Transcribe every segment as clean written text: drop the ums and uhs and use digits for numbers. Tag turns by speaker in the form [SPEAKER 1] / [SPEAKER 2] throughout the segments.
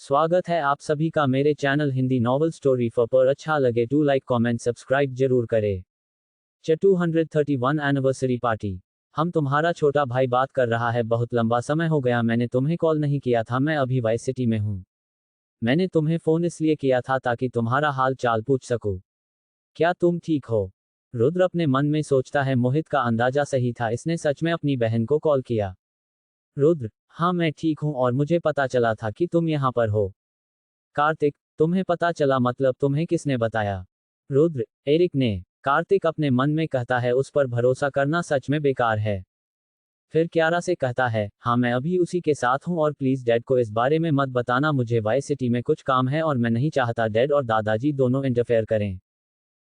[SPEAKER 1] स्वागत है आप सभी का मेरे चैनल हिंदी नॉवल स्टोरी पर। अच्छा लगे टू लाइक कमेंट सब्सक्राइब जरूर करें। 231 एनिवर्सरी पार्टी। हम तुम्हारा छोटा भाई बात कर रहा है। बहुत लंबा समय हो गया मैंने तुम्हें कॉल नहीं किया था। मैं अभी वाई सिटी में हूँ। मैंने तुम्हें फ़ोन इसलिए किया था ताकि तुम्हारा हाल चाल पूछ सकूं। क्या तुम ठीक हो? रुद्र अपने मन में सोचता है। मोहित का अंदाजा सही था, इसने सच में अपनी बहन को कॉल किया। रुद्र, हाँ मैं ठीक हूँ और मुझे पता चला था कि तुम यहाँ पर हो। कार्तिक, तुम्हें पता चला मतलब तुम्हें किसने बताया? रुद्र, एरिक ने। कार्तिक अपने मन में कहता है उस पर भरोसा करना सच में बेकार है। फिर क्यारा से कहता है, हाँ मैं अभी उसी के साथ हूँ और प्लीज डैड को इस बारे में मत बताना। मुझे वाई सिटी में कुछ काम है और मैं नहीं चाहता डैड और दादाजी दोनों इंटरफेयर करें।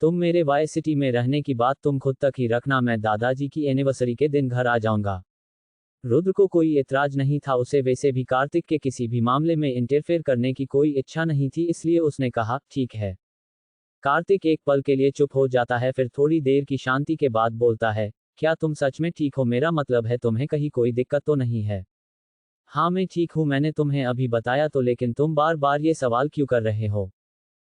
[SPEAKER 1] तुम मेरे वाई सिटी में रहने की बात तुम खुद तक ही रखना। मैं दादाजी की एनिवर्सरी के दिन घर आ जाऊंगा। रुद्र को कोई एतराज नहीं था। उसे वैसे भी कार्तिक के किसी भी मामले में इंटरफेयर करने की कोई इच्छा नहीं थी, इसलिए उसने कहा, ठीक है। कार्तिक एक पल के लिए चुप हो जाता है, फिर थोड़ी देर की शांति के बाद बोलता है, क्या तुम सच में ठीक हो? मेरा मतलब है तुम्हें कहीं कोई दिक्कत तो नहीं है? हाँ मैं ठीक हूँ, मैंने तुम्हें अभी बताया तो, लेकिन तुम बार बार ये सवाल क्यों कर रहे हो?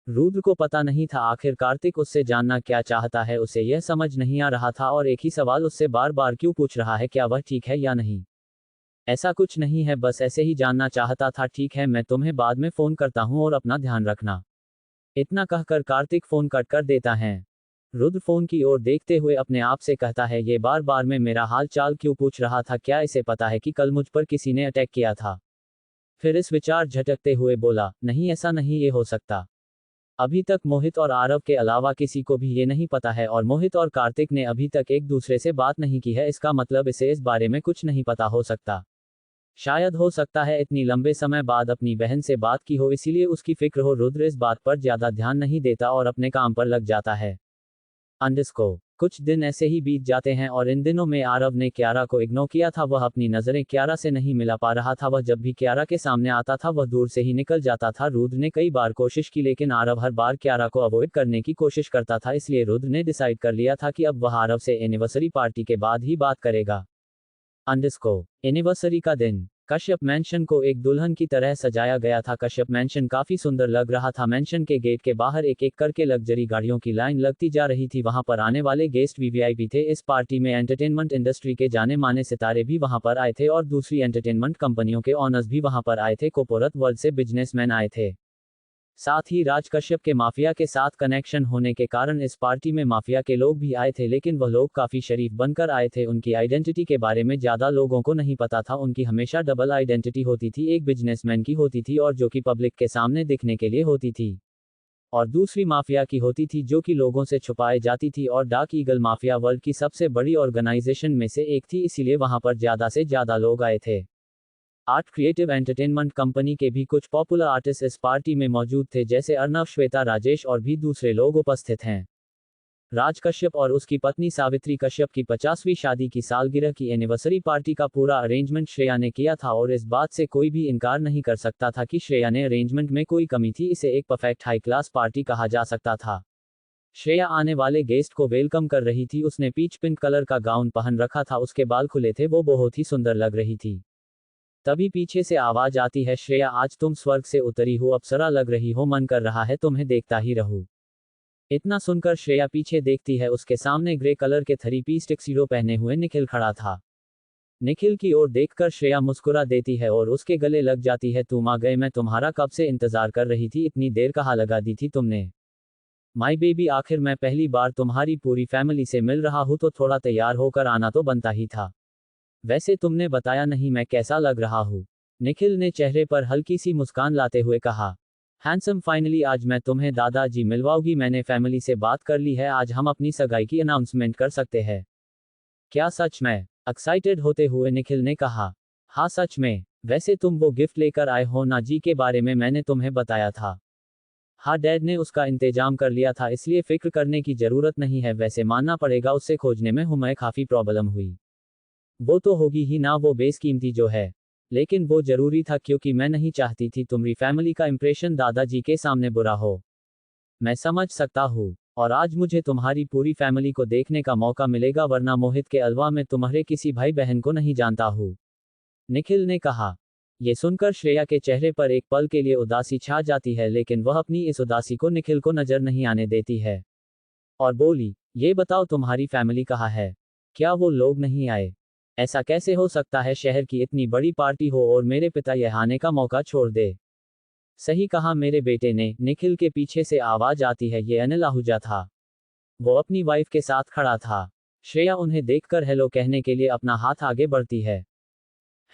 [SPEAKER 1] रुद्र को पता नहीं था आखिर कार्तिक उससे जानना क्या चाहता है। उसे यह समझ नहीं आ रहा था और एक ही सवाल उससे बार बार क्यों पूछ रहा है, क्या वह ठीक है या नहीं। ऐसा कुछ नहीं है, बस ऐसे ही जानना चाहता था। ठीक है, मैं तुम्हें बाद में फोन करता हूँ और अपना ध्यान रखना। इतना कहकर कार्तिक फोन कट कर देता है। रुद्र फोन की ओर देखते हुए अपने आप से कहता है, ये बार बार में मेरा हाल चाल क्यों पूछ रहा था? क्या इसे पता है कि कल मुझ पर किसी ने अटैक किया था? फिर इस विचार झटकते हुए बोला, नहीं ऐसा नहीं ये हो सकता। अभी तक मोहित और आरव के अलावा किसी को भी ये नहीं पता है और मोहित और कार्तिक ने अभी तक एक दूसरे से बात नहीं की है। इसका मतलब इसे इस बारे में कुछ नहीं पता हो सकता। शायद हो सकता है इतनी लंबे समय बाद अपनी बहन से बात की हो, इसीलिए उसकी फिक्र हो। रुद्र इस बात पर ज्यादा ध्यान नहीं देता और अपने काम पर लग जाता है। अंडरस्को। कुछ दिन ऐसे ही बीत जाते हैं और इन दिनों में आरव ने क्यारा को इग्नोर किया था। वह अपनी नजरें क्यारा से नहीं मिला पा रहा था। वह जब भी क्यारा के सामने आता था वह दूर से ही निकल जाता था। रुद्र ने कई बार कोशिश की, लेकिन आरव हर बार क्यारा को अवॉइड करने की कोशिश करता था। इसलिए रुद्र ने डिसाइड कर लिया था कि अब वह आरव से एनिवर्सरी पार्टी के बाद ही बात करेगा। अंडरस्को। एनिवर्सरी का दिन कश्यप मैंशन को एक दुल्हन की तरह सजाया गया था। कश्यप मैंशन काफी सुंदर लग रहा था। मैंशन के गेट के बाहर एक एक करके लग्जरी गाड़ियों की लाइन लगती जा रही थी। वहां पर आने वाले गेस्ट भी वीआईपी थे। इस पार्टी में एंटरटेनमेंट इंडस्ट्री के जाने माने सितारे भी वहां पर आए थे और दूसरी एंटरटेनमेंट कंपनियों के ऑनर्स भी वहां पर आए थे। कॉर्पोरेट वर्ल्ड से बिजनेसमैन आए थे। साथ ही राज कश्यप के माफिया के साथ कनेक्शन होने के कारण इस पार्टी में माफिया के लोग भी आए थे, लेकिन वह लोग काफी शरीफ बनकर आए थे। उनकी आइडेंटिटी के बारे में ज्यादा लोगों को नहीं पता था। उनकी हमेशा डबल आइडेंटिटी होती थी, एक बिजनेसमैन की होती थी और जो कि पब्लिक के सामने दिखने के लिए होती थी, और दूसरी माफिया की होती थी जो कि लोगों से छुपाई जाती थी। और डार्क ईगल माफिया वर्ल्ड की सबसे बड़ी ऑर्गेनाइजेशन में से एक थी, इसीलिए वहां पर ज्यादा से ज्यादा लोग आए थे। आर्ट क्रिएटिव एंटरटेनमेंट कंपनी के भी कुछ पॉपुलर आर्टिस्ट इस पार्टी में मौजूद थे, जैसे अर्नव, श्वेता, राजेश और भी दूसरे लोग उपस्थित हैं। राज कश्यप और उसकी पत्नी सावित्री कश्यप की 50वीं शादी की सालगिरह की एनिवर्सरी पार्टी का पूरा अरेंजमेंट श्रेया ने किया था और इस बात से कोई भी इनकार नहीं कर सकता था कि श्रेया ने अरेंजमेंट में कोई कमी थी। इसे एक परफेक्ट हाई क्लास पार्टी कहा जा सकता था। श्रेया आने वाले गेस्ट को वेलकम कर रही थी। उसने पीच पिंक कलर का गाउन पहन रखा था, उसके बाल खुले थे, वो बहुत ही सुंदर लग रही थी। तभी पीछे से आवाज आती है, श्रेया आज तुम स्वर्ग से उतरी हो, अप्सरा लग रही हो, मन कर रहा है तुम्हें देखता ही रहूं। इतना सुनकर श्रेया पीछे देखती है। उसके सामने ग्रे कलर के 3 पीस टक्सीडो पहने हुए निखिल खड़ा था। निखिल की ओर देखकर श्रेया मुस्कुरा देती है और उसके गले लग जाती है। तुम आ गए, मैं तुम्हारा कब से इंतजार कर रही थी। इतनी देर कहाँ लगा दी थी तुमने? माई बेबी, आखिर मैं पहली बार तुम्हारी पूरी फैमिली से मिल रहा हूँ तो थोड़ा तैयार होकर आना तो बनता ही था। वैसे तुमने बताया नहीं मैं कैसा लग रहा हूँ? निखिल ने चेहरे पर हल्की सी मुस्कान लाते हुए कहा। हैंडसम, फाइनली आज मैं तुम्हें दादाजी मिलवाऊंगी। मैंने फैमिली से बात कर ली है, आज हम अपनी सगाई की अनाउंसमेंट कर सकते हैं। क्या सच में? एक्साइटेड होते हुए निखिल ने कहा। हाँ सच में। वैसे तुम वो गिफ्ट लेकर आए हो ना जी, के बारे में मैंने तुम्हें बताया था। हाँ डैड ने उसका इंतजाम कर लिया था, इसलिए फिक्र करने की जरूरत नहीं है। वैसे मानना पड़ेगा उससे खोजने में हमें काफी प्रॉब्लम हुई। वो तो होगी ही ना, वो बेसकीमती जो है, लेकिन वो जरूरी था क्योंकि मैं नहीं चाहती थी तुम्हारी फैमिली का इंप्रेशन दादाजी के सामने बुरा हो। मैं समझ सकता हूँ, और आज मुझे तुम्हारी पूरी फैमिली को देखने का मौका मिलेगा, वरना मोहित के अलावा मैं तुम्हारे किसी भाई बहन को नहीं जानता हूँ। निखिल ने कहा। ये सुनकर श्रेया के चेहरे पर एक पल के लिए उदासी छा जाती है, लेकिन वह अपनी इस उदासी को निखिल को नजर नहीं आने देती है और बोली, ये बताओ तुम्हारी फैमिली कहाँ है? क्या वो लोग नहीं आए? ऐसा कैसे हो सकता है, शहर की इतनी बड़ी पार्टी हो और मेरे पिता यह आने का मौका छोड़ दे। सही कहा मेरे बेटे ने, निखिल के पीछे से आवाज आती है। ये अनिल आहूजा था। वो अपनी वाइफ के साथ खड़ा था। श्रेया उन्हें देखकर हेलो कहने के लिए अपना हाथ आगे बढ़ती है।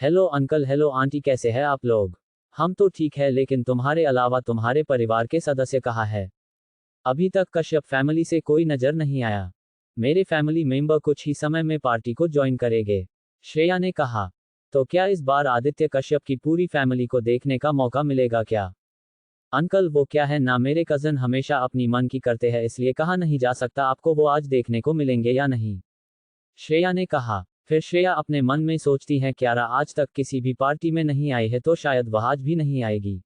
[SPEAKER 1] हेलो अंकल, हेलो आंटी, कैसे हैं आप लोग? हम तो ठीक है, लेकिन तुम्हारे अलावा तुम्हारे परिवार के सदस्य कहाँ है? अभी तक कश्यप फैमिली से कोई नजर नहीं आया। मेरे फैमिली मेंबर कुछ ही समय में पार्टी को ज्वाइन करेंगे, श्रेया ने कहा। तो क्या इस बार आदित्य कश्यप की पूरी फैमिली को देखने का मौका मिलेगा क्या? अंकल वो क्या है ना, मेरे कजन हमेशा अपनी मन की करते हैं, इसलिए कहा नहीं जा सकता आपको वो आज देखने को मिलेंगे या नहीं, श्रेया ने कहा। फिर श्रेया अपने मन में सोचती है, क्यारा आज तक किसी भी पार्टी में नहीं आई है तो शायद वह आज भी नहीं आएगी।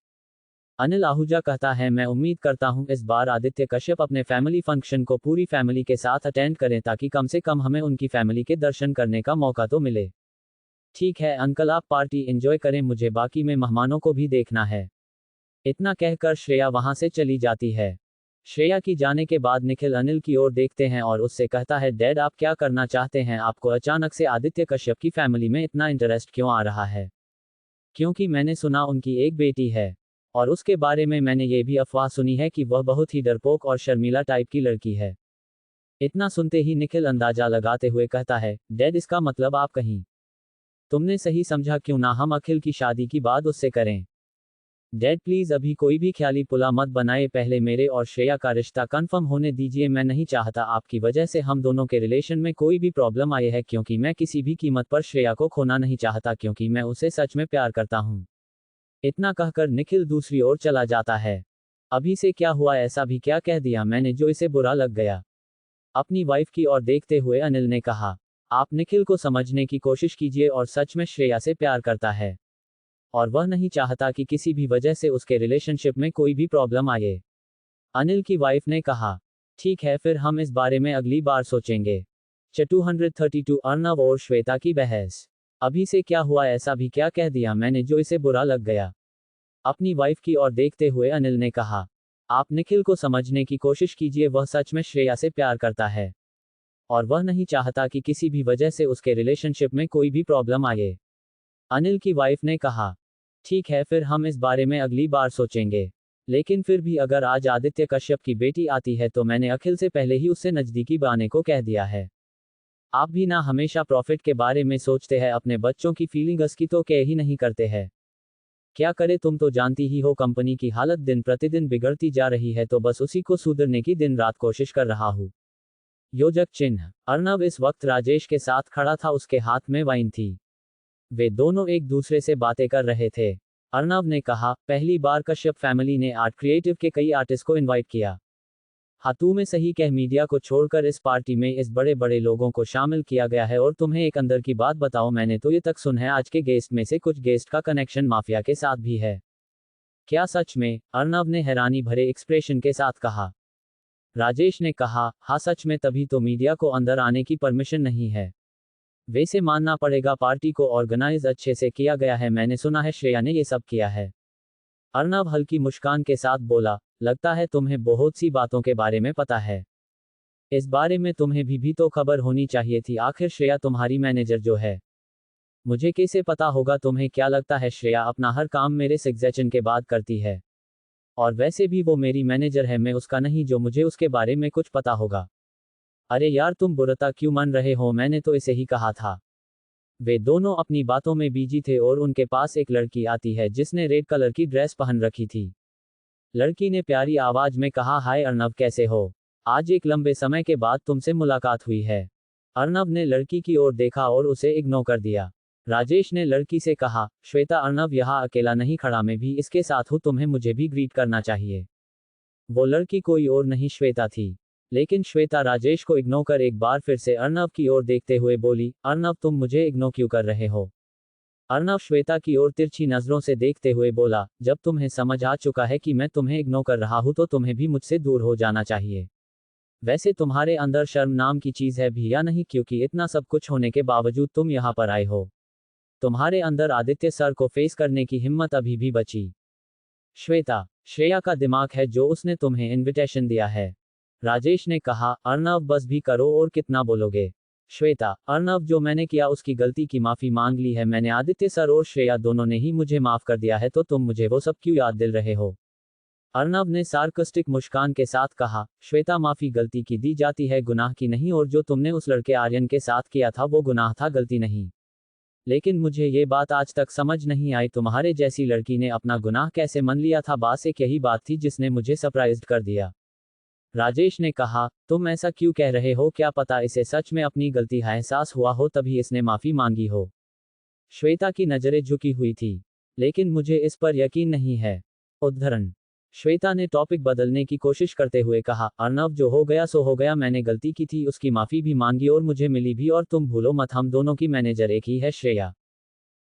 [SPEAKER 1] अनिल आहूजा कहता है, मैं उम्मीद करता हूं इस बार आदित्य कश्यप अपने फैमिली फंक्शन को पूरी फैमिली के साथ अटेंड करें, ताकि कम से कम हमें उनकी फैमिली के दर्शन करने का मौका तो मिले। ठीक है अंकल, आप पार्टी एंजॉय करें, मुझे बाकी में मेहमानों को भी देखना है। इतना कहकर श्रेया वहां से चली जाती है। श्रेया की जाने के बाद निखिल अनिल की ओर देखते हैं और उससे कहता है, डैड आप क्या करना चाहते हैं? आपको अचानक से आदित्य कश्यप की फैमिली में इतना इंटरेस्ट क्यों आ रहा है? क्योंकि मैंने सुना उनकी एक बेटी है, और उसके बारे में मैंने ये भी अफवाह सुनी है कि वह बहुत ही डरपोक और शर्मीला टाइप की लड़की है। इतना सुनते ही निखिल अंदाजा लगाते हुए कहता है, डैड इसका मतलब आप कहीं तुमने सही समझा, क्यों ना हम अखिल की शादी की बात उससे करें। डैड प्लीज अभी कोई भी ख्याली पुला मत बनाए, पहले मेरे और श्रेया का रिश्ता कंफर्म होने दीजिए। मैं नहीं चाहता आपकी वजह से हम दोनों के रिलेशन में कोई भी प्रॉब्लम आए है, क्योंकि मैं किसी भी कीमत पर श्रेया को खोना नहीं चाहता, क्योंकि मैं उसे सच में प्यार करता हूँ। इतना कहकर निखिल दूसरी ओर चला जाता है। अभी से क्या हुआ, ऐसा भी क्या कह दिया मैंने जो इसे बुरा लग गया? अपनी वाइफ की ओर देखते हुए अनिल ने कहा, आप निखिल को समझने की कोशिश कीजिए और सच में श्रेया से प्यार करता है, और वह नहीं चाहता कि किसी भी वजह से उसके रिलेशनशिप में कोई भी प्रॉब्लम आए। अनिल की वाइफ ने कहा, ठीक है फिर हम इस बारे में अगली बार सोचेंगे। 232 अर्नव और श्वेता की बहस। अभी से क्या हुआ, ऐसा भी क्या कह दिया मैंने जो इसे बुरा लग गया? अपनी वाइफ की ओर देखते हुए अनिल ने कहा, आप निखिल को समझने की कोशिश कीजिए, वह सच में श्रेया से प्यार करता है, और वह नहीं चाहता कि किसी भी वजह से उसके रिलेशनशिप में कोई भी प्रॉब्लम आए। अनिल की वाइफ ने कहा, ठीक है फिर हम इस बारे में अगली बार सोचेंगे, लेकिन फिर भी अगर आज आदित्य कश्यप की बेटी आती है तो मैंने अखिल से पहले ही उससे नजदीकी बनाने को कह दिया है। आप भी ना हमेशा प्रॉफिट के बारे में सोचते हैं, अपने बच्चों की फीलिंग्स की तो केयर ही नहीं करते हैं। क्या करे, तुम तो जानती ही हो कंपनी की हालत दिन प्रतिदिन बिगड़ती जा रही है, तो बस उसी को सुधरने की दिन रात कोशिश कर रहा हूँ। योजक चिन्ह। अर्नव इस वक्त राजेश के साथ खड़ा था, उसके हाथ में वाइन थी। वे दोनों एक दूसरे से बातें कर रहे थे। अर्नव ने कहा, पहली बार कश्यप फैमिली ने आर्ट क्रिएटिव के कई आर्टिस्ट को इनवाइट किया। हाँ तू में सही कह, मीडिया को छोड़कर इस पार्टी में इस बड़े बड़े लोगों को शामिल किया गया है। और तुम्हें एक अंदर की बात बताओ, मैंने तो ये तक सुन है आज के गेस्ट में से कुछ गेस्ट का कनेक्शन माफिया के साथ भी है। क्या सच में? अर्नव ने हैरानी भरे एक्सप्रेशन के साथ कहा। राजेश ने कहा, हाँ सच में, तभी तो मीडिया को अंदर आने की परमिशन नहीं है। वैसे मानना पड़ेगा पार्टी को ऑर्गेनाइज अच्छे से किया गया है, मैंने सुना है श्रेया ने ये सब किया है। अर्नव हल्की मुस्कान के साथ बोला, लगता है तुम्हें बहुत सी बातों के बारे में पता है। इस बारे में तुम्हें भी तो खबर होनी चाहिए थी, आखिर श्रेया तुम्हारी मैनेजर जो है। मुझे कैसे पता होगा? तुम्हें क्या लगता है श्रेया अपना हर काम मेरे सिग्नेचर के बाद करती है? और वैसे भी वो मेरी मैनेजर है, मैं उसका नहीं जो मुझे उसके बारे में कुछ पता होगा। अरे यार तुम बुरा क्यों मान रहे हो, मैंने तो इसे ही कहा था। वे दोनों अपनी बातों में बिजी थे और उनके पास एक लड़की आती है जिसने रेड कलर की ड्रेस पहन रखी थी। लड़की ने प्यारी आवाज में कहा, हाय अर्नव कैसे हो, आज एक लंबे समय के बाद तुमसे मुलाकात हुई है। अर्नव ने लड़की की ओर देखा और उसे इग्नोर कर दिया। राजेश ने लड़की से कहा, श्वेता अर्नव यहाँ अकेला नहीं खड़ा, मैं भी इसके साथ हूँ, तुम्हें मुझे भी ग्रीट करना चाहिए। वो लड़की कोई और नहीं श्वेता थी। लेकिन श्वेता राजेश को इग्नोर कर एक बार फिर से अर्नव की ओर देखते हुए बोली, अर्नव तुम मुझे इग्नोर क्यों कर रहे हो? अर्नव श्वेता की ओर तिरछी नजरों से देखते हुए बोला, जब तुम्हें समझ आ चुका है कि मैं तुम्हें इग्नोर कर रहा हूं तो तुम्हें भी मुझसे दूर हो जाना चाहिए। वैसे तुम्हारे अंदर शर्म नाम की चीज है भी या नहीं, क्योंकि इतना सब कुछ होने के बावजूद तुम यहाँ पर आए हो। तुम्हारे अंदर आदित्य सर को फेस करने की हिम्मत अभी भी बची। श्वेता, श्रेया का दिमाग है जो उसने तुम्हें इनविटेशन दिया है। राजेश ने कहा, अर्णव बस भी करो और कितना बोलोगे। श्वेता, अर्णव जो मैंने किया उसकी गलती की माफी मांग ली है मैंने। आदित्य सर और श्रेया दोनों ने ही मुझे माफ कर दिया है तो तुम मुझे वो सब क्यों याद दिला रहे हो। अर्णव ने सार्कास्टिक मुस्कान के साथ कहा, श्वेता माफी गलती की दी जाती है, गुनाह की नहीं। और जो तुमने उस लड़के आर्यन के साथ किया था वो गुनाह था, गलती नहीं। लेकिन मुझे ये बात आज तक समझ नहीं आई, तुम्हारे जैसी लड़की ने अपना गुनाह कैसे मान लिया था। बस एक यही बात थी जिसने मुझे सरप्राइज्ड कर दिया। राजेश ने कहा, तुम ऐसा क्यों कह रहे हो, क्या पता इसे सच में अपनी गलती का एहसास हुआ हो तभी इसने माफी मांगी हो। श्वेता की नजरें झुकी हुई थी, लेकिन मुझे इस पर यकीन नहीं है। उद्धरण। श्वेता ने टॉपिक बदलने की कोशिश करते हुए कहा, अर्णव जो हो गया सो हो गया, मैंने गलती की थी, उसकी माफी भी मांगी और मुझे मिली भी। और तुम भूलो मत, हम दोनों की मैनेजर एक ही है, श्रेया।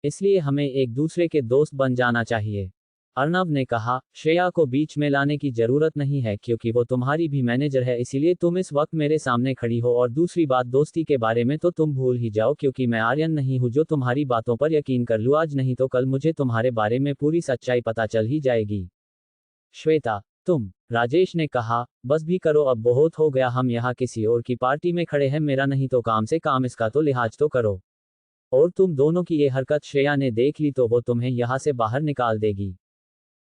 [SPEAKER 1] इसलिए हमें एक दूसरे के दोस्त बन जाना चाहिए। अर्णव ने कहा, श्रेया को बीच में लाने की जरूरत नहीं है क्योंकि वो तुम्हारी भी मैनेजर है, इसीलिए तुम इस वक्त मेरे सामने खड़ी हो। और दूसरी बात, दोस्ती के बारे में तो तुम भूल ही जाओ क्योंकि मैं आर्यन नहीं हूं जो तुम्हारी बातों पर यकीन कर लूं। आज नहीं तो कल मुझे तुम्हारे बारे में पूरी सच्चाई पता चल ही जाएगी। श्वेता, तुम। राजेश ने कहा, बस भी करो, अब बहुत हो गया, हम यहाँ किसी और की पार्टी में खड़े हैं, मेरा नहीं तो काम से काम, इसका तो लिहाज तो करो। और तुम दोनों की ये हरकत श्रेया ने देख ली तो वो तुम्हें यहाँ से बाहर निकाल देगी।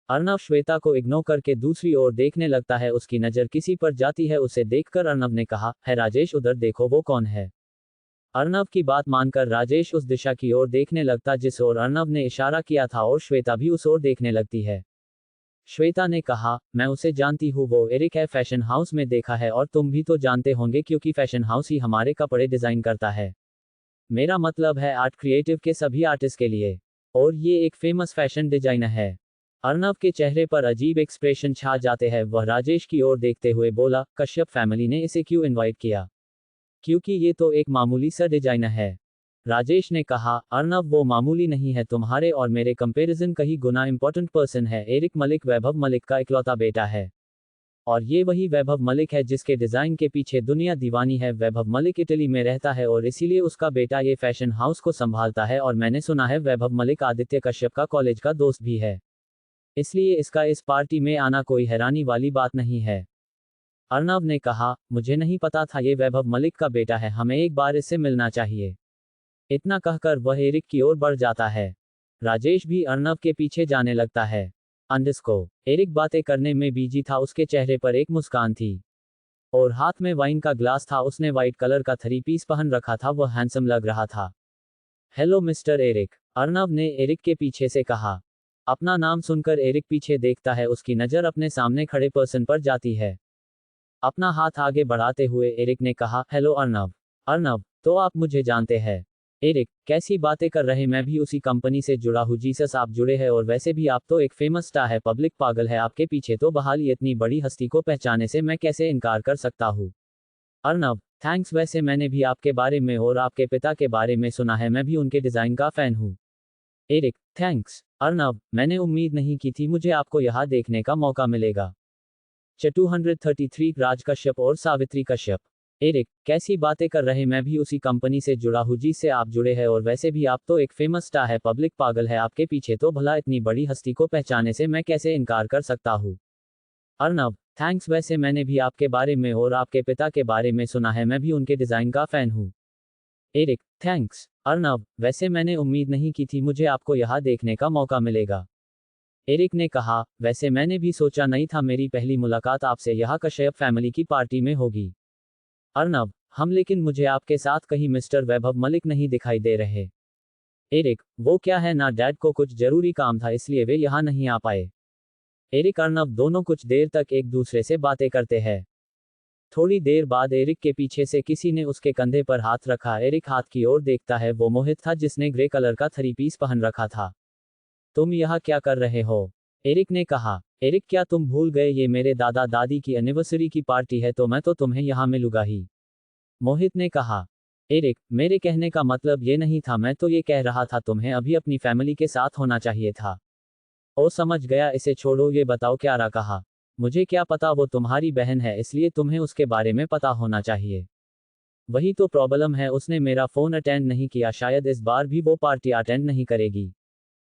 [SPEAKER 1] अर्णव श्वेता को इग्नोर करके दूसरी ओर देखने लगता है, उसकी नजर किसी पर जाती है, उसे देखकर अर्णव ने कहा, है राजेश, उधर देखो वो कौन है। अर्णव की बात मानकर राजेश उस दिशा की ओर देखने लगता जिस ओर अर्णव ने इशारा किया था और श्वेता भी उस ओर देखने लगती है। श्वेता ने कहा, मैं उसे जानती हूँ, वो एरिक है, फैशन हाउस में देखा है। और तुम भी तो जानते होंगे क्योंकि फैशन हाउस ही हमारे कपड़े डिजाइन करता है। मेरा मतलब है आर्ट क्रिएटिव के सभी आर्टिस्ट के लिए। और ये एक फेमस फैशन डिजाइनर है। अर्णव के चेहरे पर अजीब एक्सप्रेशन छा जाते हैं। वह राजेश की ओर देखते हुए बोला, कश्यप फैमिली ने इसे क्यों इनवाइट किया, क्योंकि ये तो एक मामूली सा डिजाइनर है। राजेश ने कहा, अर्णव वो मामूली नहीं है, तुम्हारे और मेरे कंपैरिजन कहीं गुना इंपॉर्टेंट पर्सन है। एरिक मलिक वैभव मलिक का इकलौता बेटा है। और ये वही वैभव मलिक है जिसके डिजाइन के पीछे दुनिया दीवानी है। वैभव मलिक इटली में रहता है और इसीलिए उसका बेटा ये फैशन हाउस को संभालता है। और मैंने सुना है वैभव मलिक आदित्य कश्यप का कॉलेज का दोस्त भी है, इसलिए इसका इस पार्टी में आना कोई हैरानी वाली बात नहीं है। अर्णव ने कहा, मुझे नहीं पता था ये वैभव मलिक का बेटा है, हमें एक बार इससे मिलना चाहिए। इतना कहकर वह एरिक की ओर बढ़ जाता है। राजेश भी अर्णव के पीछे जाने लगता है। अंडस्को। एरिक बातें करने में बिजी था, उसके चेहरे पर एक मुस्कान थी और हाथ में वाइन का ग्लास था। उसने व्हाइट कलर का 3 पीस पहन रखा था, वह हैंडसम लग रहा था। हेलो मिस्टर एरिक, अर्णव ने एरिक के पीछे से कहा। अपना नाम सुनकर एरिक पीछे देखता है, उसकी नजर अपने सामने खड़े पर्सन पर जाती है। अपना हाथ आगे बढ़ाते हुए एरिक ने कहा, हेलो अर्णव। अर्णव, तो आप मुझे जानते हैं। एरिक, कैसी बातें कर रहे, मैं भी उसी कंपनी से जुड़ा हूँ। जीसस, आप जुड़े हैं, और वैसे भी आप तो एक फेमस स्टार है, पब्लिक पागल है आपके पीछे। तो बहाली इतनी बड़ी हस्ती को पहचाने से मैं कैसे इनकार कर सकता हूँ। अर्णव, थैंक्स, वैसे मैंने भी आपके बारे में और आपके पिता के बारे में सुना है, मैं भी उनके डिजाइन का फैन हूँ। Eric, thanks. अर्णव, मैंने उम्मीद नहीं की थी मुझे आपको यहाँ देखने का मौका मिलेगा। 233 राज कश्यप और सावित्री कश्यप। एरिक, कैसी बातें कर रहे, मैं भी उसी कंपनी से जुड़ा हूँ जिससे आप जुड़े हैं, और वैसे भी आप तो एक फेमस स्टार है, पब्लिक पागल है आपके पीछे। तो भला इतनी बड़ी हस्ती को पहचाने से मैं कैसे इनकार कर सकता हूँ। अर्णव, थैंक्स, वैसे मैंने भी आपके बारे में और आपके पिता के बारे में सुना है, मैं भी उनके डिजाइन का फैन हूँ। Eric, thanks. अर्णव, वैसे मैंने उम्मीद नहीं की थी मुझे आपको यहाँ देखने का मौका मिलेगा। एरिक ने कहा, वैसे मैंने भी सोचा नहीं था मेरी पहली मुलाकात आपसे यहाँ कश्यप फैमिली की पार्टी में होगी। अर्णव, हम, लेकिन मुझे आपके साथ कहीं मिस्टर वैभव मलिक नहीं दिखाई दे रहे। एरिक, वो क्या है ना, डैड को कुछ जरूरी काम था इसलिए वे यहाँ नहीं आ पाए। एरिक अर्णव दोनों कुछ देर तक एक दूसरे से बातें करते हैं। थोड़ी देर बाद एरिक के पीछे से किसी ने उसके कंधे पर हाथ रखा। एरिक हाथ की ओर देखता है, वो मोहित था जिसने ग्रे कलर का 3 पीस पहन रखा था। तुम यहाँ क्या कर रहे हो? एरिक ने कहा। एरिक, क्या तुम भूल गए ये मेरे दादा दादी की एनिवर्सरी की पार्टी है, तो मैं तो तुम्हें यहाँ मिलूंगा ही। मोहित ने कहा। एरिक, मेरे कहने का मतलब ये नहीं था, मैं तो ये कह रहा था तुम्हें अभी अपनी फैमिली के साथ होना चाहिए था। ओ समझ गया, इसे छोड़ो, ये बताओ क्या रहा कहा। मुझे क्या पता, वो तुम्हारी बहन है इसलिए तुम्हें उसके बारे में पता होना चाहिए। वही तो प्रॉब्लम है, उसने मेरा फोन अटेंड नहीं किया, शायद इस बार भी वो पार्टी अटेंड नहीं करेगी।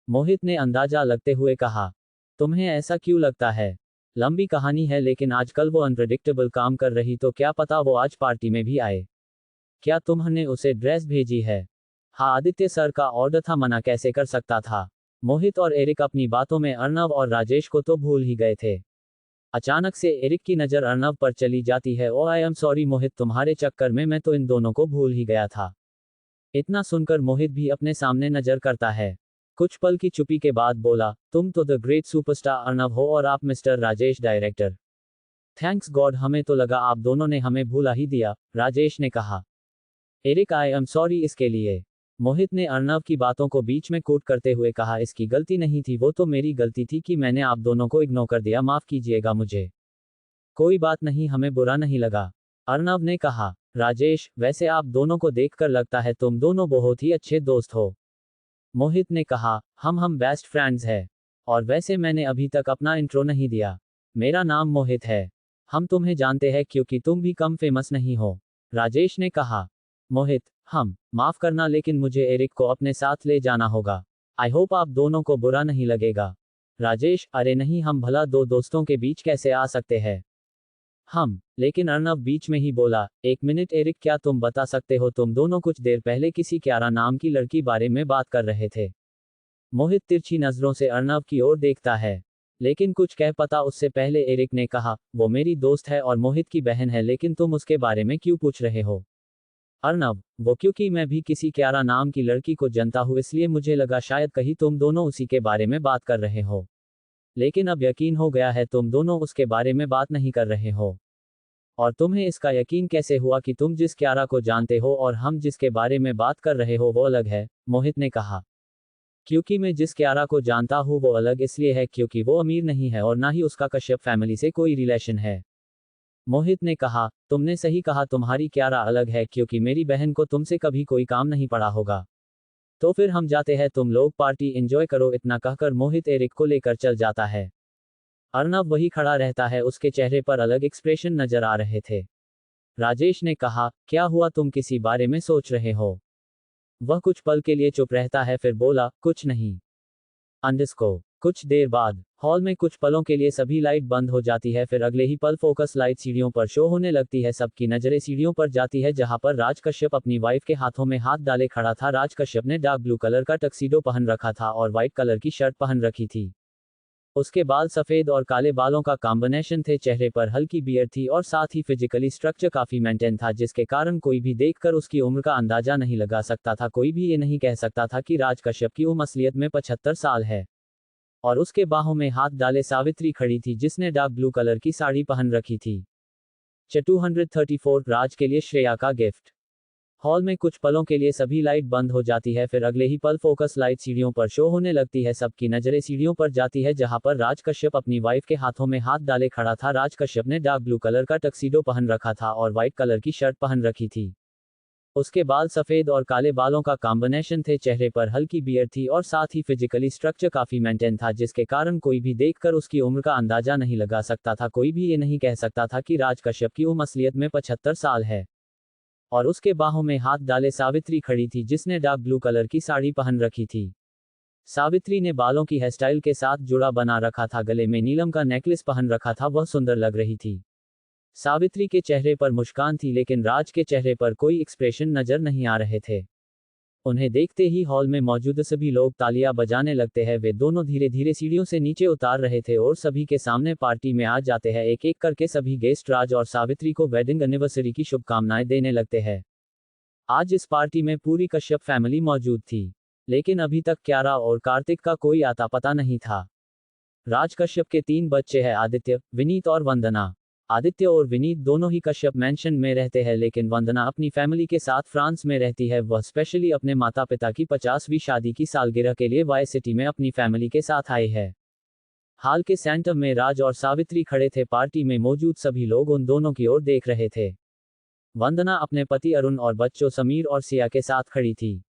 [SPEAKER 1] मोहित ने अंदाजा लगते हुए कहा। तुम्हें ऐसा क्यों लगता है? लंबी कहानी है, लेकिन आजकल वो अनप्रेडिक्टेबल काम कर रही, तो क्या पता वो आज पार्टी में भी आए। क्या तुमने उसे ड्रेस भेजी है? हाँ, आदित्य सर का ऑर्डर था, मना कैसे कर सकता था। मोहित और एरिक अपनी बातों में अर्नव और राजेश को तो भूल ही गए थे। अचानक से एरिक की नज़र अर्नव पर चली जाती है। ओ आई एम सॉरी मोहित, तुम्हारे चक्कर में मैं तो इन दोनों को भूल ही गया था। इतना सुनकर मोहित भी अपने सामने नजर करता है। कुछ पल की चुप्पी के बाद बोला, तुम तो द ग्रेट सुपरस्टार अर्नव हो और आप mister Rajesh director. Thanks God, हमें तो लगा आप दोनों ने हमें भूला ही दिया, राजेश ने कहा। एरिक आई एम सॉरी इसके लिए। मोहित ने अर्नव की बातों को बीच में कोट करते हुए कहा, इसकी गलती नहीं थी, वो तो मेरी गलती थी कि मैंने आप दोनों को इग्नोर कर दिया, माफ कीजिएगा मुझे। कोई बात नहीं, हमें बुरा नहीं लगा, अर्नव ने कहा। राजेश, वैसे आप दोनों को देखकर लगता है तुम दोनों बहुत ही अच्छे दोस्त हो, मोहित ने कहा। हम बेस्ट फ्रेंड्स हैं। और वैसे मैंने अभी तक अपना इंट्रो नहीं दिया। मेरा नाम मोहित है। हम तुम्हें जानते हैं क्योंकि तुम भी कम फेमस नहीं हो, राजेश ने कहा। मोहित, हम माफ करना, लेकिन मुझे एरिक को अपने साथ ले जाना होगा। आई होप आप दोनों को बुरा नहीं लगेगा। राजेश, अरे नहीं, हम भला दो दोस्तों के बीच कैसे आ सकते हैं। लेकिन अर्नव बीच में ही बोला, एक मिनट एरिक, क्या तुम बता सकते हो तुम दोनों कुछ देर पहले किसी क्यारा नाम की लड़की बारे में बात कर रहे थे। मोहित तिरछी नजरों से अर्नव की ओर देखता है, लेकिन कुछ कह पाता उससे पहले एरिक ने कहा, वो मेरी दोस्त है और मोहित की बहन है, लेकिन तुम उसके बारे में क्यों पूछ रहे हो? अर्नव, वो क्योंकि मैं भी किसी क्यारा नाम की लड़की को जानता हूँ, इसलिए मुझे लगा शायद कहीं तुम दोनों उसी के बारे में बात कर रहे हो। लेकिन अब यकीन हो गया है तुम दोनों उसके बारे में बात नहीं कर रहे हो। और तुम्हें इसका यकीन कैसे हुआ कि तुम जिस क्यारा को जानते हो और हम जिसके बारे में बात कर रहे हो वो अलग है? मोहित ने कहा। क्योंकि मैं जिस क्यारा को जानता हूँ वो अलग इसलिए है क्योंकि वो अमीर नहीं है और ना ही उसका कश्यप फैमिली से कोई रिलेशन है, मोहित ने कहा। तुमने सही कहा, तुम्हारी क्यारा अलग है क्योंकि मेरी बहन को तुमसे कभी कोई काम नहीं पड़ा होगा। तो फिर हम जाते हैं, तुम लोग पार्टी एंजॉय करो। इतना कहकर मोहित एरिक को लेकर चल जाता है। अर्नव वही खड़ा रहता है, उसके चेहरे पर अलग एक्सप्रेशन नजर आ रहे थे। राजेश ने कहा, क्या हुआ, तुम किसी बारे में सोच रहे हो? वह कुछ पल के लिए चुप रहता है, फिर बोला, कुछ नहीं। अंडरस्को। कुछ देर बाद हॉल में कुछ पलों के लिए सभी लाइट बंद हो जाती है, फिर अगले ही पल फोकस लाइट सीढ़ियों पर शो होने लगती है। सबकी नजरें सीढ़ियों पर जाती है जहां पर राज कश्यप अपनी वाइफ के हाथों में हाथ डाले खड़ा था। राज कश्यप ने डार्क ब्लू कलर का टक्सीडो पहन रखा था और व्हाइट कलर की शर्ट पहन रखी थी। उसके बाल सफेद और काले बालों का कॉम्बिनेशन थे, चेहरे पर हल्की बियर थी और साथ ही फिजिकली स्ट्रक्चर काफी मेंटेन था, जिसके कारण कोई भी देखकर उसकी उम्र का अंदाजा नहीं लगा सकता था। कोई भी ये नहीं कह सकता था कि राज कश्यप की उम्र असलियत में 75 साल है। और उसके बाहों में हाथ डाले सावित्री खड़ी थी, जिसने डार्क ब्लू कलर की साड़ी पहन रखी थी। 234 राज के लिए श्रेया का गिफ्ट। हॉल में कुछ पलों के लिए सभी लाइट बंद हो जाती है, फिर अगले ही पल फोकस लाइट सीढ़ियों पर शो होने लगती है। सबकी नजरें सीढ़ियों पर जाती है जहां पर राज कश्यप अपनी वाइफ के हाथों में हाथ डाले खड़ा था। राज कश्यप ने डार्क ब्लू कलर का टक्सीडो पहन रखा था और व्हाइट कलर की शर्ट पहन रखी थी। उसके बाल सफेद और काले बालों का कॉम्बिनेशन थे, चेहरे पर हल्की बियर थी और साथ ही फिजिकली स्ट्रक्चर काफी मेंटेन था, जिसके कारण कोई भी देखकर उसकी उम्र का अंदाजा नहीं लगा सकता था। कोई भी ये नहीं कह सकता था कि राज कश्यप की उम्र असलियत में 75 साल है। और उसके बाहों में हाथ डाले सावित्री खड़ी थी, जिसने डार्क ब्लू कलर की साड़ी पहन रखी थी। सावित्री ने बालों की हेयरस्टाइल के साथ जुड़ा बना रखा था, गले में नीलम का नेकलेस पहन रखा था, वह सुंदर लग रही थी। सावित्री के चेहरे पर मुस्कान थी, लेकिन राज के चेहरे पर कोई एक्सप्रेशन नजर नहीं आ रहे थे। उन्हें देखते ही हॉल में मौजूद सभी लोग तालियां बजाने लगते हैं। वे दोनों धीरे धीरे सीढ़ियों से नीचे उतार रहे थे और सभी के सामने पार्टी में आ जाते हैं। एक एक करके सभी गेस्ट राज और सावित्री को वेडिंग एनिवर्सरी की शुभकामनाएं देने लगते हैं। आज इस पार्टी में पूरी कश्यप फैमिली मौजूद थी, लेकिन अभी तक क्यारा और कार्तिक का कोई आता पता नहीं था। राज कश्यप के 3 बच्चे हैं, आदित्य, विनीत और वंदना। आदित्य और विनीत दोनों ही कश्यप मैंशन में रहते हैं, लेकिन वंदना अपनी फैमिली के साथ फ्रांस में रहती है। वह स्पेशली अपने माता पिता की 50वीं शादी की सालगिरह के लिए वाई सिटी में अपनी फैमिली के साथ आई है। हाल के सेंटर में राज और सावित्री खड़े थे। पार्टी में मौजूद सभी लोग उन दोनों की ओर देख रहे थे। वंदना अपने पति अरुण और बच्चों समीर और सिया के साथ खड़ी थी।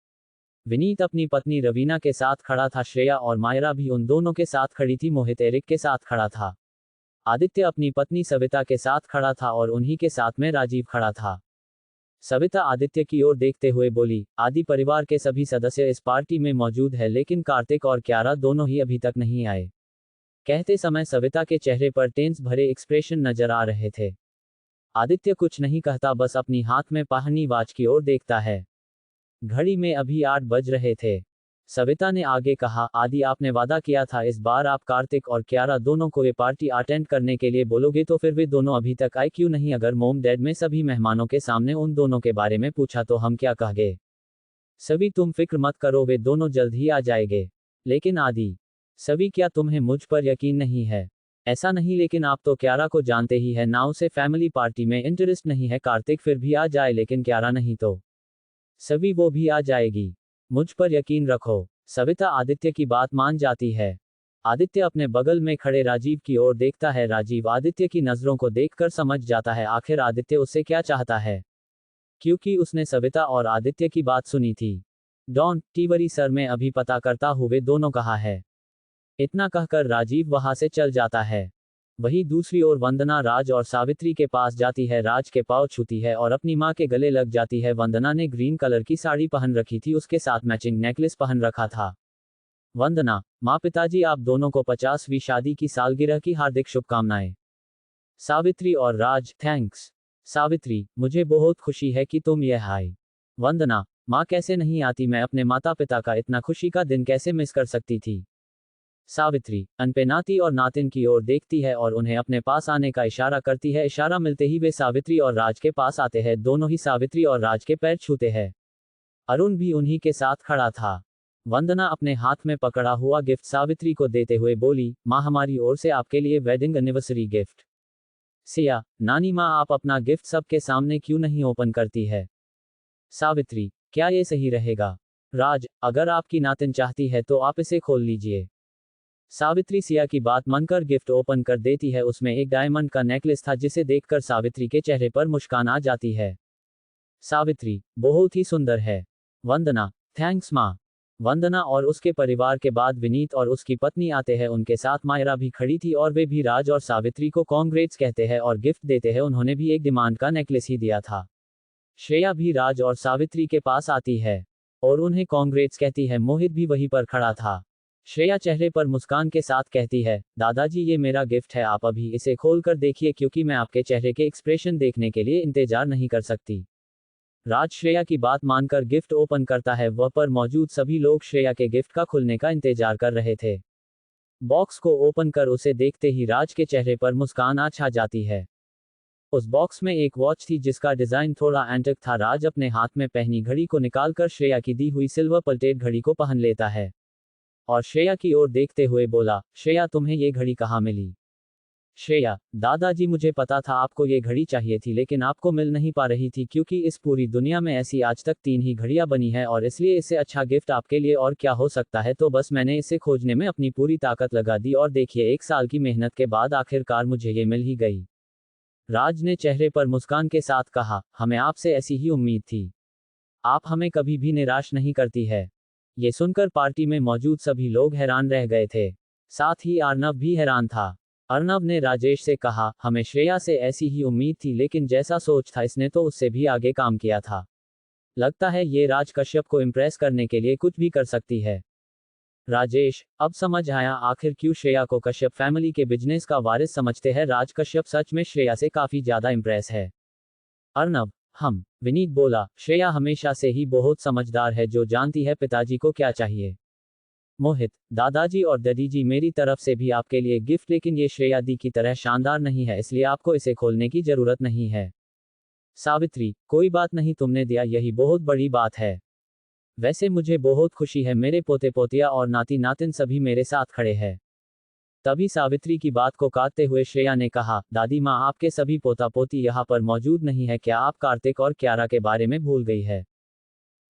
[SPEAKER 1] विनीत अपनी पत्नी रवीना के साथ खड़ा था। श्रेया और मायरा भी उन दोनों के साथ खड़ी थी। मोहित एरिक के साथ खड़ा था। आदित्य अपनी पत्नी सविता के साथ खड़ा था और उन्हीं के साथ में राजीव खड़ा था। सविता आदित्य की ओर देखते हुए बोली, आदि परिवार के सभी सदस्य इस पार्टी में मौजूद है लेकिन कार्तिक और क्यारा दोनों ही अभी तक नहीं आए। कहते समय सविता के चेहरे पर टेंस भरे एक्सप्रेशन नजर आ रहे थे। आदित्य कुछ नहीं कहता, बस अपनी हाथ में पहनी वॉच की ओर देखता है। घड़ी में अभी 8 बज रहे थे। सविता ने आगे कहा, आदि आपने वादा किया था इस बार आप कार्तिक और क्यारा दोनों को ये पार्टी अटेंड करने के लिए बोलोगे, तो फिर वे दोनों अभी तक आए क्यों नहीं? अगर मोम डैड में सभी मेहमानों के सामने उन दोनों के बारे में पूछा तो हम क्या कहेंगे? सभी तुम फिक्र मत करो, वे दोनों जल्द ही आ जाएंगे। लेकिन आदि, सभी क्या तुम्हें मुझ पर यकीन नहीं है? ऐसा नहीं, लेकिन आप तो क्यारा को जानते ही है ना, उसे फैमिली पार्टी में इंटरेस्ट नहीं है। कार्तिक फिर भी आ जाए लेकिन क्यारा नहीं तो सभी वो भी आ जाएगी। मुझ पर यकीन रखो। सविता आदित्य की बात मान जाती है। आदित्य अपने बगल में खड़े राजीव की ओर देखता है। राजीव आदित्य की नजरों को देखकर समझ जाता है आखिर आदित्य उससे क्या चाहता है, क्योंकि उसने सविता और आदित्य की बात सुनी थी। डॉन टीवरी सर, मैं अभी पता करता हूँ वे दोनों कहाँ है। इतना कहकर राजीव वहां से चल जाता है। वहीं दूसरी ओर वंदना राज और सावित्री के पास जाती है, राज के पांव छूती है और अपनी मां के गले लग जाती है। वंदना ने ग्रीन कलर की साड़ी पहन रखी थी, उसके साथ मैचिंग नेकलेस पहन रखा था। वंदना, मां, पिताजी आप दोनों को 50वीं शादी की सालगिरह की हार्दिक शुभकामनाएं। सावित्री और राज, थैंक्स। सावित्री, मुझे बहुत खुशी है कि तुम यह आई। वंदना, मां कैसे नहीं आती, मैं अपने माता पिता का इतना खुशी का दिन कैसे मिस कर सकती थी। सावित्री अनपे नाती और नातिन की ओर देखती है और उन्हें अपने पास आने का इशारा करती है। इशारा मिलते ही वे सावित्री और राज के पास आते हैं। दोनों ही सावित्री और राज के पैर छूते हैं। अरुण भी उन्हीं के साथ खड़ा था। वंदना अपने हाथ में पकड़ा हुआ गिफ्ट सावित्री को देते हुए बोली, माँ, हमारी ओर से आपके लिए वेडिंग एनिवर्सरी गिफ्ट। सिया, नानी माँ, आप अपना गिफ्ट सबके सामने क्यों नहीं ओपन करती है? सावित्री, क्या ये सही रहेगा? राज, अगर आपकी नातिन चाहती है तो आप इसे खोल लीजिए। सावित्री सिया की बात मानकर गिफ्ट ओपन कर देती है। उसमें एक डायमंड का नेकलेस था जिसे देखकर सावित्री के चेहरे पर मुस्कान आ जाती है। सावित्री, बहुत ही सुंदर है। वंदना, थैंक्स माँ। वंदना और उसके परिवार के बाद विनीत और उसकी पत्नी आते हैं। उनके साथ मायरा भी खड़ी थी और वे भी राज और सावित्री को कांग्रेट्स कहते हैं और गिफ्ट देते हैं। उन्होंने भी एक डिमांड का नेकलेस ही दिया था। श्रेया भी राज और सावित्री के पास आती है और उन्हें कांग्रेट्स कहती है। मोहित भी वहीं पर खड़ा था। श्रेया चेहरे पर मुस्कान के साथ कहती है, दादाजी ये मेरा गिफ्ट है, आप अभी इसे खोल कर देखिए क्योंकि मैं आपके चेहरे के एक्सप्रेशन देखने के लिए इंतजार नहीं कर सकती। राज श्रेया की बात मानकर गिफ्ट ओपन करता है। वह पर मौजूद सभी लोग श्रेया के गिफ्ट का खुलने का इंतजार कर रहे थे। बॉक्स को ओपन कर उसे देखते ही राज के चेहरे पर मुस्कान आ छा जाती है। उस बॉक्स में एक वॉच थी जिसका डिजाइन थोड़ा एंटिक था। राज अपने हाथ में पहनी घड़ी को निकालकर श्रेया की दी हुई सिल्वर प्लेटेड घड़ी को पहन लेता है और श्रेया की ओर देखते हुए बोला, श्रेया तुम्हें ये घड़ी कहाँ मिली? श्रेया, दादाजी मुझे पता था आपको ये घड़ी चाहिए थी लेकिन आपको मिल नहीं पा रही थी क्योंकि इस पूरी दुनिया में ऐसी आज तक 3 ही घड़ियां बनी है और इसलिए इससे अच्छा गिफ्ट आपके लिए और क्या हो सकता है, तो बस मैंने इसे खोजने में अपनी पूरी ताकत लगा दी और देखिए 1 साल की मेहनत के बाद आखिरकार मुझे ये मिल ही गई। राज ने चेहरे पर मुस्कान के साथ कहा, हमें आपसे ऐसी ही उम्मीद थी। आप हमें कभी भी निराश नहीं करती है। ये सुनकर पार्टी में मौजूद सभी लोग हैरान रह गए थे। साथ ही अर्नव भी हैरान था। अर्नव ने राजेश से कहा, हमें श्रेया से ऐसी ही उम्मीद थी लेकिन जैसा सोच था इसने तो उससे भी आगे काम किया था। लगता है ये राज कश्यप को इम्प्रेस करने के लिए कुछ भी कर सकती है। राजेश, अब समझ आया आखिर क्यों श्रेया को कश्यप फैमिली के बिजनेस का वारिस समझते हैं। राज कश्यप सच में श्रेया से काफी ज्यादा इम्प्रेस है। अर्नव, विनीत बोला, श्रेया हमेशा से ही बहुत समझदार है, जो जानती है पिताजी को क्या चाहिए। मोहित, दादाजी और दादी जी मेरी तरफ से भी आपके लिए गिफ्ट, लेकिन ये श्रेया दी की तरह शानदार नहीं है इसलिए आपको इसे खोलने की जरूरत नहीं है। सावित्री, कोई बात नहीं, तुमने दिया यही बहुत बड़ी बात है। वैसे मुझे बहुत खुशी है, मेरे पोते पोतिया और नाती नातिन सभी मेरे साथ खड़े हैं। तभी सावित्री की बात को काटते हुए श्रेया ने कहा, दादी माँ आपके सभी पोता पोती यहाँ पर मौजूद नहीं है, क्या आप कार्तिक और क्यारा के बारे में भूल गई है?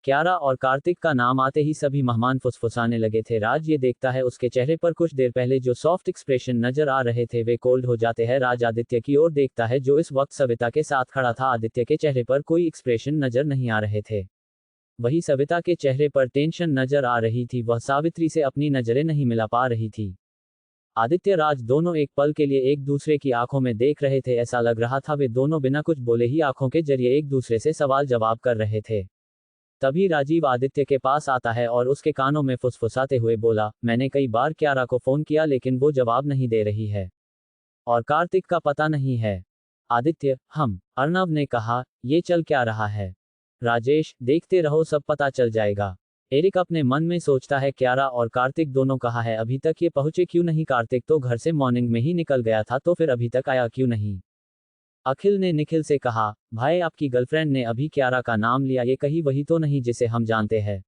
[SPEAKER 1] क्यारा और कार्तिक का नाम आते ही सभी मेहमान फुसफुसाने लगे थे। राज ये देखता है उसके चेहरे पर कुछ देर पहले जो सॉफ्ट एक्सप्रेशन नजर आ रहे थे वे कोल्ड हो जाते हैं। राज आदित्य की ओर देखता है जो इस वक्त सविता के साथ खड़ा था। आदित्य के चेहरे पर कोई एक्सप्रेशन नजर नहीं आ रहे थे। वही सविता के चेहरे पर टेंशन नजर आ रही थी, वह सावित्री से अपनी नजरें नहीं मिला पा रही थी। आदित्य राज दोनों एक पल के लिए एक दूसरे की आंखों में देख रहे थे। ऐसा लग रहा था वे दोनों बिना कुछ बोले ही आंखों के जरिए एक दूसरे से सवाल जवाब कर रहे थे। तभी राजीव आदित्य के पास आता है और उसके कानों में फुसफुसाते हुए बोला, मैंने कई बार क्यारा को फोन किया लेकिन वो जवाब नहीं दे रही है। और कार्तिक का पता नहीं है। आदित्य, अर्णव ने कहा, ये चल क्या रहा है? राजेश, देखते रहो सब पता चल जाएगा। एरिक अपने मन में सोचता है, क्यारा और कार्तिक दोनों कहाँ है, अभी तक ये पहुंचे क्यों नहीं? कार्तिक तो घर से मॉर्निंग में ही निकल गया था, तो फिर अभी तक आया क्यों नहीं? अखिल ने निखिल से कहा, भाई आपकी गर्लफ्रेंड ने अभी क्यारा का नाम लिया, ये कहीं वही तो नहीं जिसे हम जानते हैं?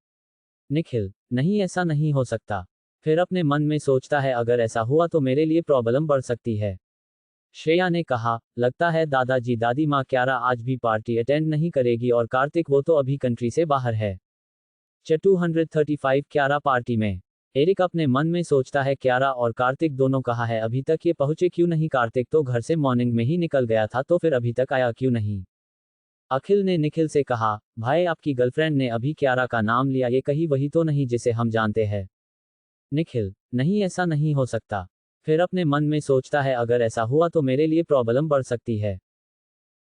[SPEAKER 1] निखिल, नहीं ऐसा नहीं हो सकता। फिर अपने मन में सोचता है, अगर ऐसा हुआ तो मेरे लिए प्रॉब्लम बढ़ सकती है। श्रेया ने कहा, लगता है दादाजी दादी माँ क्यारा आज भी पार्टी अटेंड नहीं करेगी और कार्तिक वो तो अभी कंट्री से बाहर है। 235 क्यारा पार्टी में। एरिक अपने मन में सोचता है, क्यारा और कार्तिक दोनों कहाँ है, अभी तक ये पहुंचे क्यों नहीं? कार्तिक तो घर से मॉर्निंग में ही निकल गया था, तो फिर अभी तक आया क्यों नहीं? अखिल ने निखिल से कहा, भाई आपकी गर्लफ्रेंड ने अभी क्यारा का नाम लिया, ये कहीं वही तो नहीं जिसे हम जानते हैं? निखिल, नहीं ऐसा नहीं हो सकता। फिर अपने मन में सोचता है, अगर ऐसा हुआ तो मेरे लिए प्रॉब्लम बढ़ सकती है।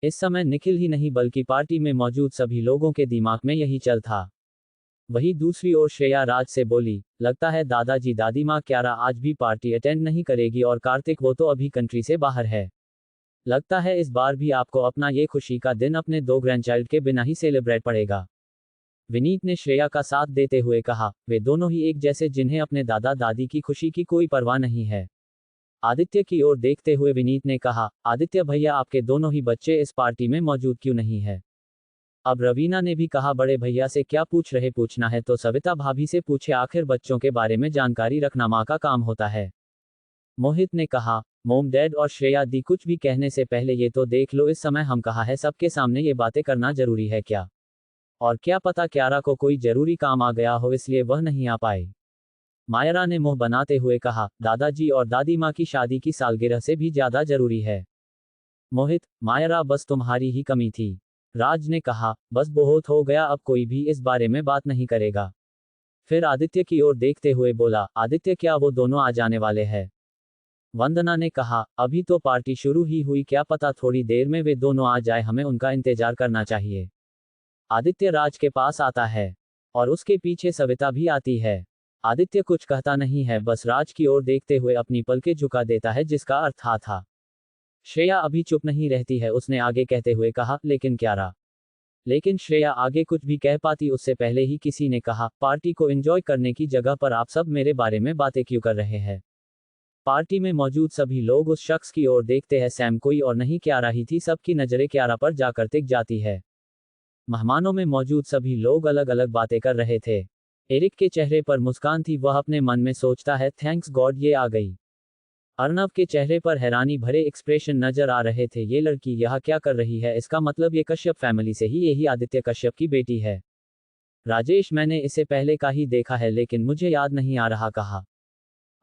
[SPEAKER 1] इस समय निखिल ही नहीं बल्कि पार्टी में मौजूद सभी लोगों के दिमाग में यही चल था। वही दूसरी ओर श्रेया राज से बोली, लगता है दादाजी दादी माँ क्यारा आज भी पार्टी अटेंड नहीं करेगी और कार्तिक वो तो अभी कंट्री से बाहर है। लगता है इस बार भी आपको अपना ये खुशी का दिन अपने 2 ग्रैंडचाइल्ड के बिना ही सेलिब्रेट पड़ेगा। विनीत ने श्रेया का साथ देते हुए कहा, वे दोनों ही एक जैसे जिन्हें अपने दादा दादी की खुशी की कोई परवाह नहीं है। आदित्य की ओर देखते हुए विनीत ने कहा, आदित्य भैया आपके दोनों ही बच्चे इस पार्टी में मौजूद क्यों नहीं है? अब रवीना ने भी कहा, बड़े भैया से क्या पूछ रहे, पूछना है तो सविता भाभी से पूछे, आखिर बच्चों के बारे में जानकारी रखना माँ का काम होता है। मोहित ने कहा, मोम डैड और श्रेया दी कुछ भी कहने से पहले ये तो देख लो इस समय हम कहाँ है, सबके सामने ये बातें करना जरूरी है क्या? और क्या पता क्यारा को कोई जरूरी काम आ गया हो इसलिए वह नहीं आ पाए। मायरा ने मुंह बनाते हुए कहा, दादाजी और दादी माँ की शादी की सालगिरह से भी ज्यादा जरूरी है। मोहित, मायरा बस तुम्हारी ही कमी थी। राज ने कहा, बस बहुत हो गया, अब कोई भी इस बारे में बात नहीं करेगा। फिर आदित्य की ओर देखते हुए बोला, आदित्य क्या वो दोनों आ जाने वाले हैं? वंदना ने कहा, अभी तो पार्टी शुरू ही हुई, क्या पता थोड़ी देर में वे दोनों आ जाए, हमें उनका इंतजार करना चाहिए। आदित्य राज के पास आता है और उसके पीछे सविता भी आती है। आदित्य कुछ कहता नहीं है, बस राज की ओर देखते हुए अपनी पलकें झुका देता है, जिसका अर्थ हाँ था। श्रेया अभी चुप नहीं रहती है, उसने आगे कहते हुए कहा, लेकिन क्यारा। लेकिन श्रेया आगे कुछ भी कह पाती उससे पहले ही किसी ने कहा, पार्टी को एंजॉय करने की जगह पर आप सब मेरे बारे में बातें क्यों कर रहे हैं? पार्टी में मौजूद सभी लोग उस शख्स की ओर देखते हैं, सैम कोई और नहीं क्यारा ही थी। सबकी नजरें क्यारा पर जाकर टिक जाती है। मेहमानों में मौजूद सभी लोग अलग अलग बातें कर रहे थे। एरिक के चेहरे पर मुस्कान थी, वह अपने मन में सोचता है, थैंक्स गॉड ये आ गई। अर्णव के चेहरे पर हैरानी भरे एक्सप्रेशन नजर आ रहे थे, ये लड़की यहाँ क्या कर रही है? इसका मतलब ये कश्यप फैमिली से ही यही आदित्य कश्यप की बेटी है। राजेश, मैंने इसे पहले का ही देखा है लेकिन मुझे याद नहीं आ रहा कहा।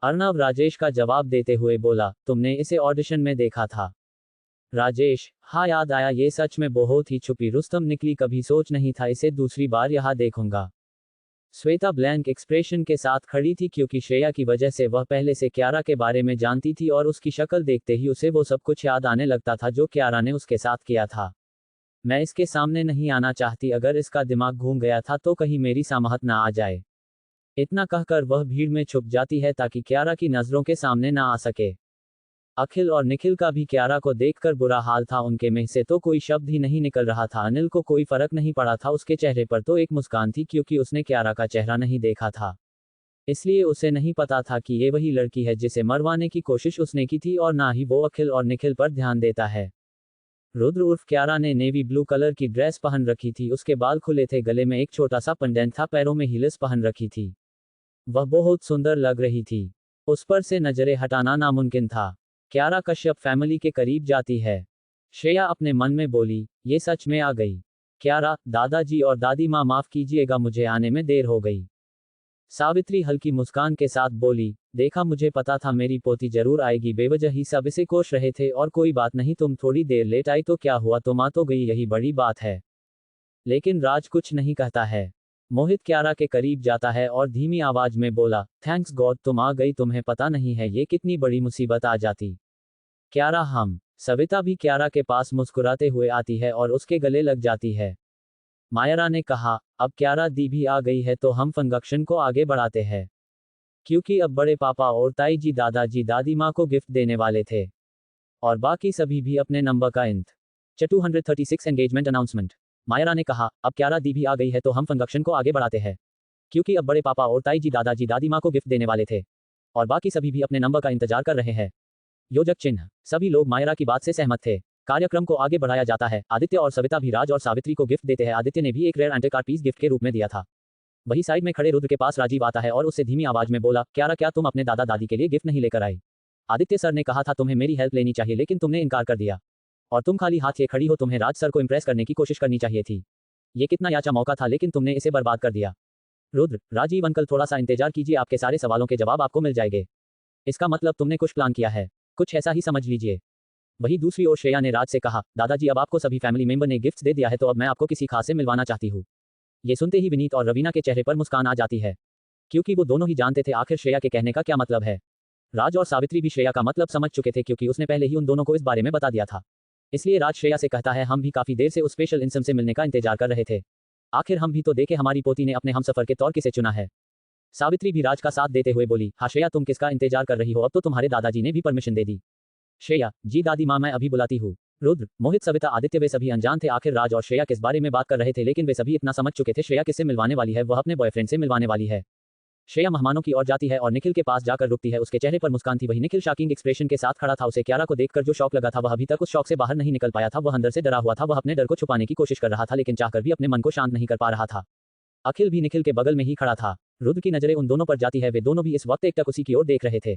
[SPEAKER 1] अर्णव राजेश का जवाब देते हुए बोला, तुमने इसे ऑडिशन में देखा था? राजेश, हाँ याद आया, ये सच में बहुत ही छुपी रुस्तम निकली, कभी सोच नहीं था इसे दूसरी बार यहाँ देखूंगा। श्वेता ब्लैंक एक्सप्रेशन के साथ खड़ी थी क्योंकि श्रेया की वजह से वह पहले से क्यारा के बारे में जानती थी और उसकी शक्ल देखते ही उसे वो सब कुछ याद आने लगता था जो क्यारा ने उसके साथ किया था। मैं इसके सामने नहीं आना चाहती, अगर इसका दिमाग घूम गया था तो कहीं मेरी सामहत ना आ जाए। इतना कहकर वह भीड़ में छुप जाती है ताकि क्यारा की नजरों के सामने ना आ सके। अखिल और निखिल का भी क्यारा को देखकर बुरा हाल था, उनके मुंह से तो कोई शब्द ही नहीं निकल रहा था। अनिल को कोई फर्क नहीं पड़ा था, उसके चेहरे पर तो एक मुस्कान थी क्योंकि उसने क्यारा का चेहरा नहीं देखा था, इसलिए उसे नहीं पता था कि ये वही लड़की है जिसे मरवाने की कोशिश उसने की थी, और ना ही वो अखिल और निखिल पर ध्यान देता है। रुद्र उर्फ क्यारा ने नेवी ब्लू कलर की ड्रेस पहन रखी थी, उसके बाल खुले थे, गले में एक छोटा सा पेंडेंट था, पैरों में हील्स पहन रखी थी। वह बहुत सुंदर लग रही थी, उस पर से नजरें हटाना नामुमकिन था। क्यारा कश्यप फैमिली के करीब जाती है। श्रेया अपने मन में बोली, ये सच में आ गई। क्यारा, दादाजी और दादी माँ माफ कीजिएगा, मुझे आने में देर हो गई। सावित्री हल्की मुस्कान के साथ बोली, देखा मुझे पता था मेरी पोती जरूर आएगी, बेवजह ही सब इसे कोस रहे थे, और कोई बात नहीं, तुम थोड़ी देर लेट आई तो क्या हुआ, तुम आ तो गई, यही बड़ी बात है। लेकिन राज कुछ नहीं कहता है। मोहित क्यारा के करीब जाता है और धीमी आवाज में बोला, थैंक्स गॉड तुम आ गई, तुम्हें पता नहीं है ये कितनी बड़ी मुसीबत आ जाती। क्यारा हम। सविता भी क्यारा के पास मुस्कुराते हुए आती है और उसके गले लग जाती है। मायरा ने कहा, अब क्यारा दी भी आ गई है तो हम फंक्शन को आगे बढ़ाते हैं, क्योंकि अब बड़े पापा और ताई जी दादाजी दादी माँ को गिफ्ट देने वाले थे और बाकी सभी भी अपने नंबर का इंत। 236 एंगेजमेंट अनाउंसमेंट। मायरा ने कहा, अब क्यारा दी भी आ गई है तो हम फंक्शन को आगे बढ़ाते हैं, क्योंकि अब बड़े पापा और ताई जी दादाजी दादी माँ को गिफ्ट देने वाले थे और बाकी सभी भी अपने नंबर का इंतजार कर रहे हैं। योजक चिन्ह। सभी लोग मायरा की बात से सहमत थे। कार्यक्रम को आगे बढ़ाया जाता है। आदित्य और सविता भी राज और सावित्री को गिफ्ट देते हैं। आदित्य ने भी एक rare antique art piece gift के रूप में दिया था। वही साइड में खड़े रुद्र के पास राजीव आता है और उससे धीमी आवाज में बोला, क्यारा क्या तुम अपने दादा दादी के लिए गिफ्ट नहीं लेकर आई? आदित्य सर ने कहा था तुम्हें मेरी हेल्प लेनी चाहिए लेकिन तुमने इनकार कर दिया और तुम खाली हाथ लिए खड़ी हो। तुम्हें राज सर को इम्प्रेस करने की कोशिश करनी चाहिए थी। ये कितना याचा मौका था लेकिन तुमने इसे बर्बाद कर दिया। रुद्र, राजीव अंकल थोड़ा सा इंतजार कीजिए, आपके सारे सवालों के जवाब आपको मिल जाएंगे। इसका मतलब तुमने कुछ प्लान किया है, कुछ ऐसा ही समझ लीजिए। वही दूसरी ओर श्रेया ने राज से कहा, दादाजी अब आपको सभी फैमिली मेंबर ने गिफ्ट्स दे दिया है तो अब मैं आपको किसी खास से मिलवाना चाहती हूँ। ये सुनते ही विनीत और रवीना के चेहरे पर मुस्कान आ जाती है, क्योंकि वो दोनों ही जानते थे आखिर श्रेया के कहने का क्या मतलब है। राज और सावित्री भी श्रेया का मतलब समझ चुके थे क्योंकि उसने पहले ही उन दोनों को इस बारे में बता दिया था। इसलिए राज श्रेया से कहता है, हम भी काफी देर से उस स्पेशल इंसान से मिलने का इंतजार कर रहे थे। आखिर हम भी तो देखे हमारी पोती ने अपने हमसफर के तौर किसे चुना है। सावित्री भी राज का साथ देते हुए बोली, हाँ श्रेया तुम किसका इंतजार कर रही हो, अब तो तुम्हारे दादाजी ने भी परमिशन दे दी। श्रेया, जी दादी माँ मैं अभी बुलाती हूँ। रुद्र, मोहित, सविता, आदित्य वे सभी अनजान थे आखिर राज और श्रेया किस बारे में बात कर रहे थे, लेकिन वे सभी इतना समझ चुके थे श्रेया किससे मिलवाने वाली है, वह अपने बॉयफ्रेंड से मिलवाने वाली है। श्रेया मेहमानों की ओर जाती है और निखिल के पास जाकर रुकती है। उसके चेहरे पर मुस्कान थी। वही निखिल शॉकिंग एक्सप्रेशन के साथ खड़ा था। उसे क्यारा को देखकर जो शॉक लगा था वह अभी तक उस शॉक से बाहर नहीं निकल पाया था। वह अंदर से डरा हुआ था। वह अपने डर को छुपाने की कोशिश कर रहा था लेकिन चाहकर भी अपने मन को शांत नहीं कर पा रहा था। अखिल भी निखिल के बगल में ही खड़ा था। रुद्र की नजरें उन दोनों पर जाती है। वे दोनों भी इस वक्त एकटक उसी की ओर देख रहे थे।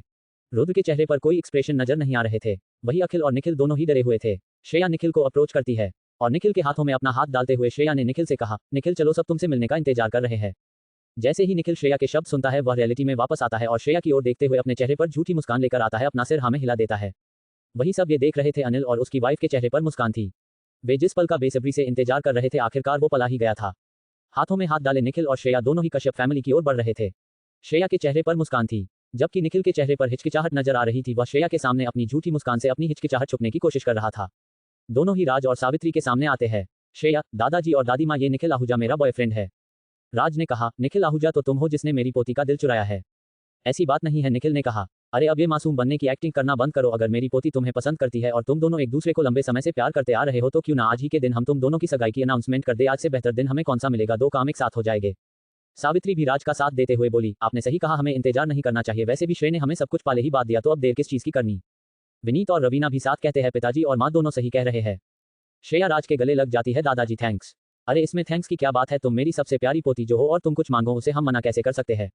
[SPEAKER 1] रुद्र के चेहरे पर कोई एक्सप्रेशन नजर नहीं आ रहे थे। वही अखिल और निखिल दोनों ही डरे हुए थे। श्रेया निखिल को अप्रोच करती है और निखिल के हाथों में अपना हाथ डालते हुए श्रेया ने निखिल से कहा, निखिल चलो सब तुमसे मिलने का इंतजार कर रहे हैं। जैसे ही निखिल श्रेया के शब्द सुनता है वह रियलिटी में वापस आता है और श्रेया की ओर देखते हुए अपने चेहरे पर झूठी मुस्कान लेकर आता है। अपना सिर हाँ में हिला देता है। वही सब ये देख रहे थे। अनिल और उसकी वाइफ के चेहरे पर मुस्कान थी। वे जिस पल का बेसब्री से इंतजार कर रहे थे आखिरकार वो पला ही गया था। हाथों में हाथ डाले निखिल और श्रेया दोनों ही कश्यप फैमिली की ओर बढ़ रहे थे। श्रेया के चेहरे पर मुस्कान थी जबकि निखिल के चेहरे पर हिचकिचाहट नजर आ रही थी। वह श्रेया के सामने अपनी झूठी मुस्कान से अपनी हिचकिचाहट छुपने की कोशिश कर रहा था। दोनों ही राज और सावित्री के सामने आते हैं। श्रेया, दादाजी और दादी माँ, ये निखिल आहूजा मेरा बॉयफ्रेंड है। राज ने कहा, निखिल आहूजा तो तुम हो जिसने मेरी पोती का दिल चुराया है। ऐसी बात नहीं है, निखिल ने कहा। अरे अब ये मासूम बनने की एक्टिंग करना बंद करो। अगर मेरी पोती तुम्हें पसंद करती है और तुम दोनों एक दूसरे को लंबे समय से प्यार करते आ रहे हो तो क्यों ना आज ही के दिन हम तुम दोनों की सगाई की अनाउंसमेंट कर दे। आज से बेहतर दिन हमें कौन सा मिलेगा, दो काम एक साथ हो जाएंगे। सावित्री भी राज का साथ देते हुए बोली, आपने सही कहा, हमें इंतजार नहीं करना चाहिए। वैसे भी श्रेय ने हमें सब कुछ पहले ही बात दिया तो अब देर किस चीज की करनी। विनीत और रवीना भी साथ कहते हैं, पिताजी और माँ दोनों सही कह रहे हैं। श्रेया राज के गले लग जाती है, दादाजी थैंक्स। अरे इसमें थैंक्स की क्या बात है, तुम मेरी सबसे प्यारी पोती जो हो और तुम कुछ मांगो उसे हम मना कैसे कर सकते हैं।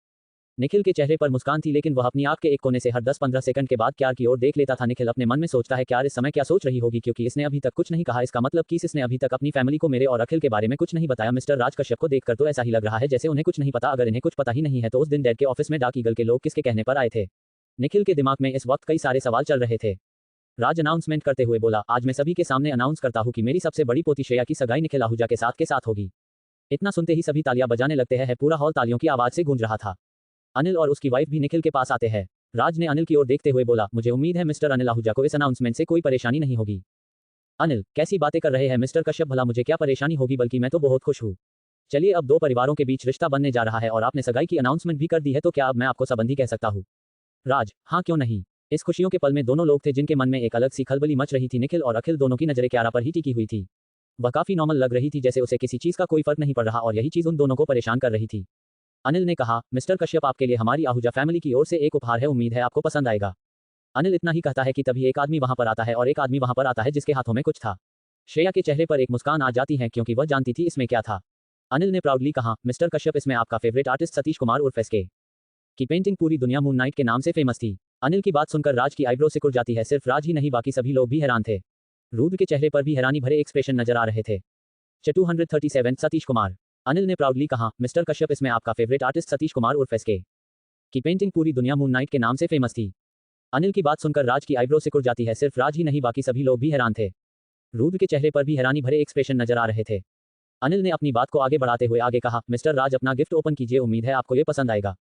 [SPEAKER 1] निखिल के चेहरे पर मुस्कान थी लेकिन वह अपनी आंख के एक कोने से हर 10-15 सेकंड के बाद क्यार की ओर देख लेता था। निखिल अपने मन में सोचता है, क्यार इस समय क्या सोच रही होगी क्योंकि इसने अभी तक कुछ नहीं कहा। इसका मतलब कि इसने अभी तक अपनी फैमिली को मेरे और अखिल के बारे में कुछ नहीं बताया। मिस्टर राज कश्यप को देखकर तो ऐसा ही लग रहा है जैसे उन्हें कुछ नहीं पता। अगर इन्हें कुछ पता ही नहीं है तो उस दिन डैड के ऑफिस में डाक ईगल के लोग किसके कहने पर आए थे। निखिल के दिमाग में इस वक्त कई सारे सवाल चल रहे थे। राज अनाउंसमेंट करते हुए बोला, आज मैं सभी के सामने अनाउंस करता हूँ कि मेरी सबसे बड़ी पोती श्रेया की सगाई निखिल आहूजा के साथ होगी। इतना सुनते ही सभी तालियां बजाने लगते हैं। पूरा हॉल तालियों की आवाज से गूंज रहा था। अनिल और उसकी वाइफ भी निखिल के पास आते हैं। राज ने अनिल की ओर देखते हुए बोला, मुझे उम्मीद है मिस्टर अनिल आहूजा को इस अनाउंसमेंट से कोई परेशानी नहीं होगी। अनिल, कैसी बातें कर रहे हैं मिस्टर कश्यप, भला मुझे क्या परेशानी होगी, बल्कि मैं तो बहुत खुश हूँ। चलिए अब दो परिवारों के बीच रिश्ता बनने जा रहा है और आपने सगाई की अनाउंसमेंट भी कर दी है तो क्या अब मैं आपको संबंधी कह सकता हूँ। राज, हाँ क्यों नहीं। इस खुशियों के पल में दोनों लोग थे जिनके मन में एक अलग सी खलबली मच रही थी। निखिल और अखिल दोनों की नजरें क्यारा पर ही टिकी हुई थी। वह काफी नॉर्मल लग रही थी, जैसे उसे किसी चीज का कोई फर्क नहीं पड़ रहा और यही चीज उन दोनों को परेशान कर रही थी। अनिल ने कहा, मिस्टर कश्यप आपके लिए हमारी आहूजा फैमिली की ओर से एक उपहार है, उम्मीद है आपको पसंद आएगा। अनिल इतना ही कहता है कि तभी एक आदमी वहां पर आता है और एक आदमी वहां पर आता है जिसके हाथों में कुछ था। श्रेया के चेहरे पर एक मुस्कान आ जाती है क्योंकि वह जानती थी इसमें क्या था। अनिल ने प्राउडली कहा, मिस्टर कश्यप इसमें आपका फेवरेट आर्टिस्ट सतीश कुमार उर्फ एसके की पेंटिंग पूरी दुनिया मून नाइट के नाम से फेमस थी। अनिल की बात सुनकर राज की आईब्रो सिकुड़ जाती है। सिर्फ राज ही नहीं बाकी सभी लोग भी हैरान थे। रुद्र के चेहरे पर भी हैरानी भरे एक्सप्रेशन नजर आ रहे थे। 237 सतीश कुमार। अनिल ने प्राउडली कहा, मिस्टर कश्यप इसमें आपका फेवरेट आर्टिस्ट सतीश कुमार उर्फ एसके की पेंटिंग पूरी दुनिया मून नाइट के नाम से फेमस थी। अनिल की बात सुनकर राज की आईब्रो सिकुड़ जाती है। सिर्फ राज ही नहीं बाकी सभी लोग भी हैरान थे। रुद्र के चेहरे पर भी हैरानी भरे एक्सप्रेशन नजर आ रहे थे। अनिल ने अपनी बात को आगे बढ़ाते हुए आगे कहा, मिस्टर राज अपना गिफ्ट ओपन कीजिए, उम्मीद है आपको ये पसंद आएगा।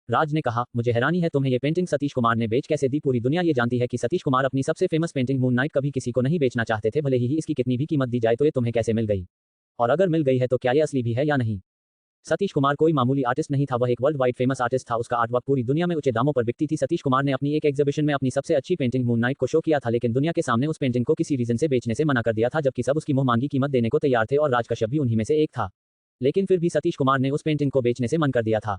[SPEAKER 1] राज ने कहा, मुझे हैरानी है तुम्हें ये पेंटिंग सतीश कुमार ने बेच कैसे दी। पूरी दुनिया ये जानती है कि सतीश कुमार अपनी सबसे फेमस पेंटिंग मून नाइट कभी किसी को नहीं बेचना चाहते थे, भले ही इसकी कितनी भी कीमत दी जाए। तो ये तुम्हें कैसे मिल गई, और अगर मिल गई है तो क्या ये असली भी है या नहीं। सतीश कुमार कोई मामूली आर्टिस्ट नहीं था, वह एक वर्ल्ड वाइड फेमस आर्टिस्ट था। उसका आर्टवर्क पूरी दुनिया में ऊंचे दामों पर बिकती थी। सतीश कुमार ने अपनी एक एग्जीबिशन में अपनी सबसे अच्छी पेंटिंग मून नाइट को शो किया था, लेकिन दुनिया के सामने उस पेंटिंग को किसी रीजन से बेचने से मना कर दिया था, जबकि सब उसकी मुंहमांगी कीमत देने को तैयार थे और राज कश्यप भी उन्हीं में से एक था। लेकिन फिर भी सतीश कुमार ने उस पेंटिंग को बेचने से मन कर दिया था।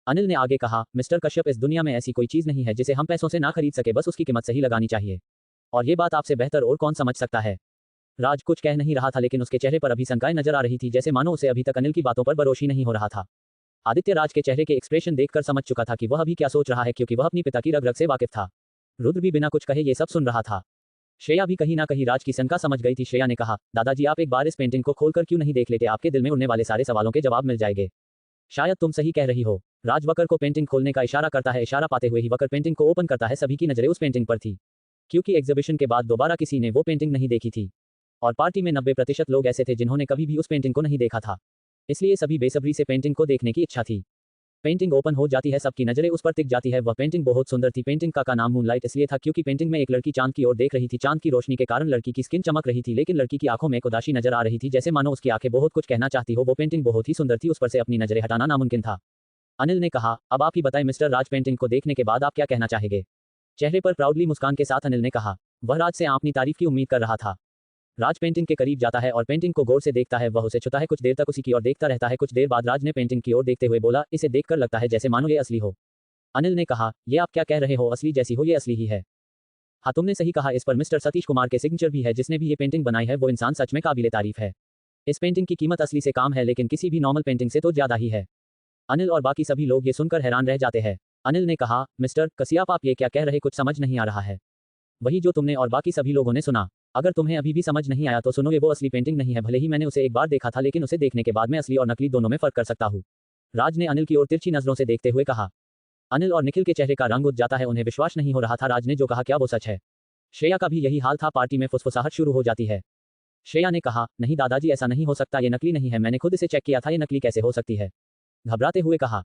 [SPEAKER 1] अनिल ने आगे कहा, मिस्टर कश्यप, इस दुनिया में ऐसी कोई चीज नहीं है जिसे हम पैसों से ना खरीद सके, बस उसकी कीमत सही लगानी चाहिए, और ये बात आपसे बेहतर और कौन समझ सकता है। राज कुछ कह नहीं रहा था, लेकिन उसके चेहरे पर अभी शंकाएं नजर आ रही थी, जैसे मानो उसे अभी तक अनिल की बातों पर भरोसा नहीं हो रहा था। आदित्य राज के चेहरे के एक्सप्रेशन देखकर समझ चुका था कि वह अभी क्या सोच रहा है, क्योंकि वह अपनी पिता की रग रग से वाकिफ था। रुद्र भी बिना कुछ कहे ये सब सुन रहा था। श्रेया भी कहीं ना कहीं राज की शंका समझ गई थी। श्रेया ने कहा, दादाजी आप एक बार इस पेंटिंग को खोलकर क्यों नहीं देख लेते, आपके दिल में उड़ने वाले सारे सवालों के जवाब मिल जाएंगे। शायद तुम सही कह रही हो। राज वकर को पेंटिंग खोलने का इशारा करता है। इशारा पाते हुए ही वकर पेंटिंग को ओपन करता है। सभी की नजरें उस पेंटिंग पर थी, क्योंकि एग्जीबिशन के बाद दोबारा किसी ने वो पेंटिंग नहीं देखी थी, और पार्टी में 90% लोग ऐसे थे जिन्होंने कभी भी उस पेंटिंग को नहीं देखा था, इसलिए सभी बेसब्री से पेंटिंग को देखने की इच्छा थी। पेंटिंग ओपन हो जाती है, सबकी नजरें उस पर टिक जाती है। वह पेंटिंग बहुत सुंदर थी। पेंटिंग का नाम मूनलाइट इसलिए था क्योंकि पेंटिंग में एक लड़की चांद की ओर देख रही थी। चांद की रोशनी के कारण लड़की की स्किन चमक रही थी, लेकिन लड़की की आंखों में उदासी नजर आ रही थी, जैसे मानो उसकी आंखें बहुत कुछ कहना चाहती हो। वो पेंटिंग बहुत ही सुंदर थी, उस पर से अपनी नजरें हटाना नामुमकिन था। अनिल ने कहा, अब आप ही बताएं मिस्टर राज, पेंटिंग को देखने के बाद आप क्या कहना चाहेंगे। चेहरे पर प्राउडली मुस्कान के साथ अनिल ने कहा। वह राज से अपनी तारीफ की उम्मीद कर रहा था। राज पेंटिंग के करीब जाता है और पेंटिंग को गौर से देखता है। वह उसे छूता है, कुछ देर तक उसी की ओर देखता रहता है। कुछ देर बाद राज ने पेंटिंग की ओर देखते हुए बोला, इसे देखकर लगता है जैसे मानो ये असली हो। अनिल ने कहा, ये आप क्या कह रहे हो, असली जैसी हो, ये असली ही है। हाँ तुमने सही कहा, इस पर मिस्टर सतीश कुमार के सिग्नेचर भी है। जिसने भी ये पेंटिंग बनाई है वो इंसान सच में काबिले तारीफ है। इस पेंटिंग की कीमत असली से कम है, लेकिन किसी भी नॉर्मल पेंटिंग से तो ज्यादा ही है। अनिल और बाकी सभी लोग ये सुनकर हैरान रह जाते हैं। अनिल ने कहा, मिस्टर कसियाप आप ये क्या कह रहे, कुछ समझ नहीं आ रहा है। वही जो तुमने और बाकी सभी लोगों ने सुना। अगर तुम्हें अभी भी समझ नहीं आया तो सुनो, ये वो असली पेंटिंग नहीं है। भले ही मैंने उसे एक बार देखा था, लेकिन उसे देखने के बाद मैं असली और नकली दोनों में फर्क कर सकता हूँ। राज ने अनिल की ओर तिरछी नजरों से देखते हुए कहा। अनिल और निखिल के चेहरे का रंग उठ जाता है, उन्हें विश्वास नहीं हो रहा था राज ने जो कहा क्या वो सच है। श्रेया का भी यही हाल था। पार्टी में फुसफुसाहट शुरू हो जाती है। श्रेया ने कहा, नहीं दादाजी ऐसा नहीं हो सकता, ये नकली नहीं है, मैंने खुद इसे चेक किया था, ये नकली कैसे हो सकती है। घबराते हुए कहा।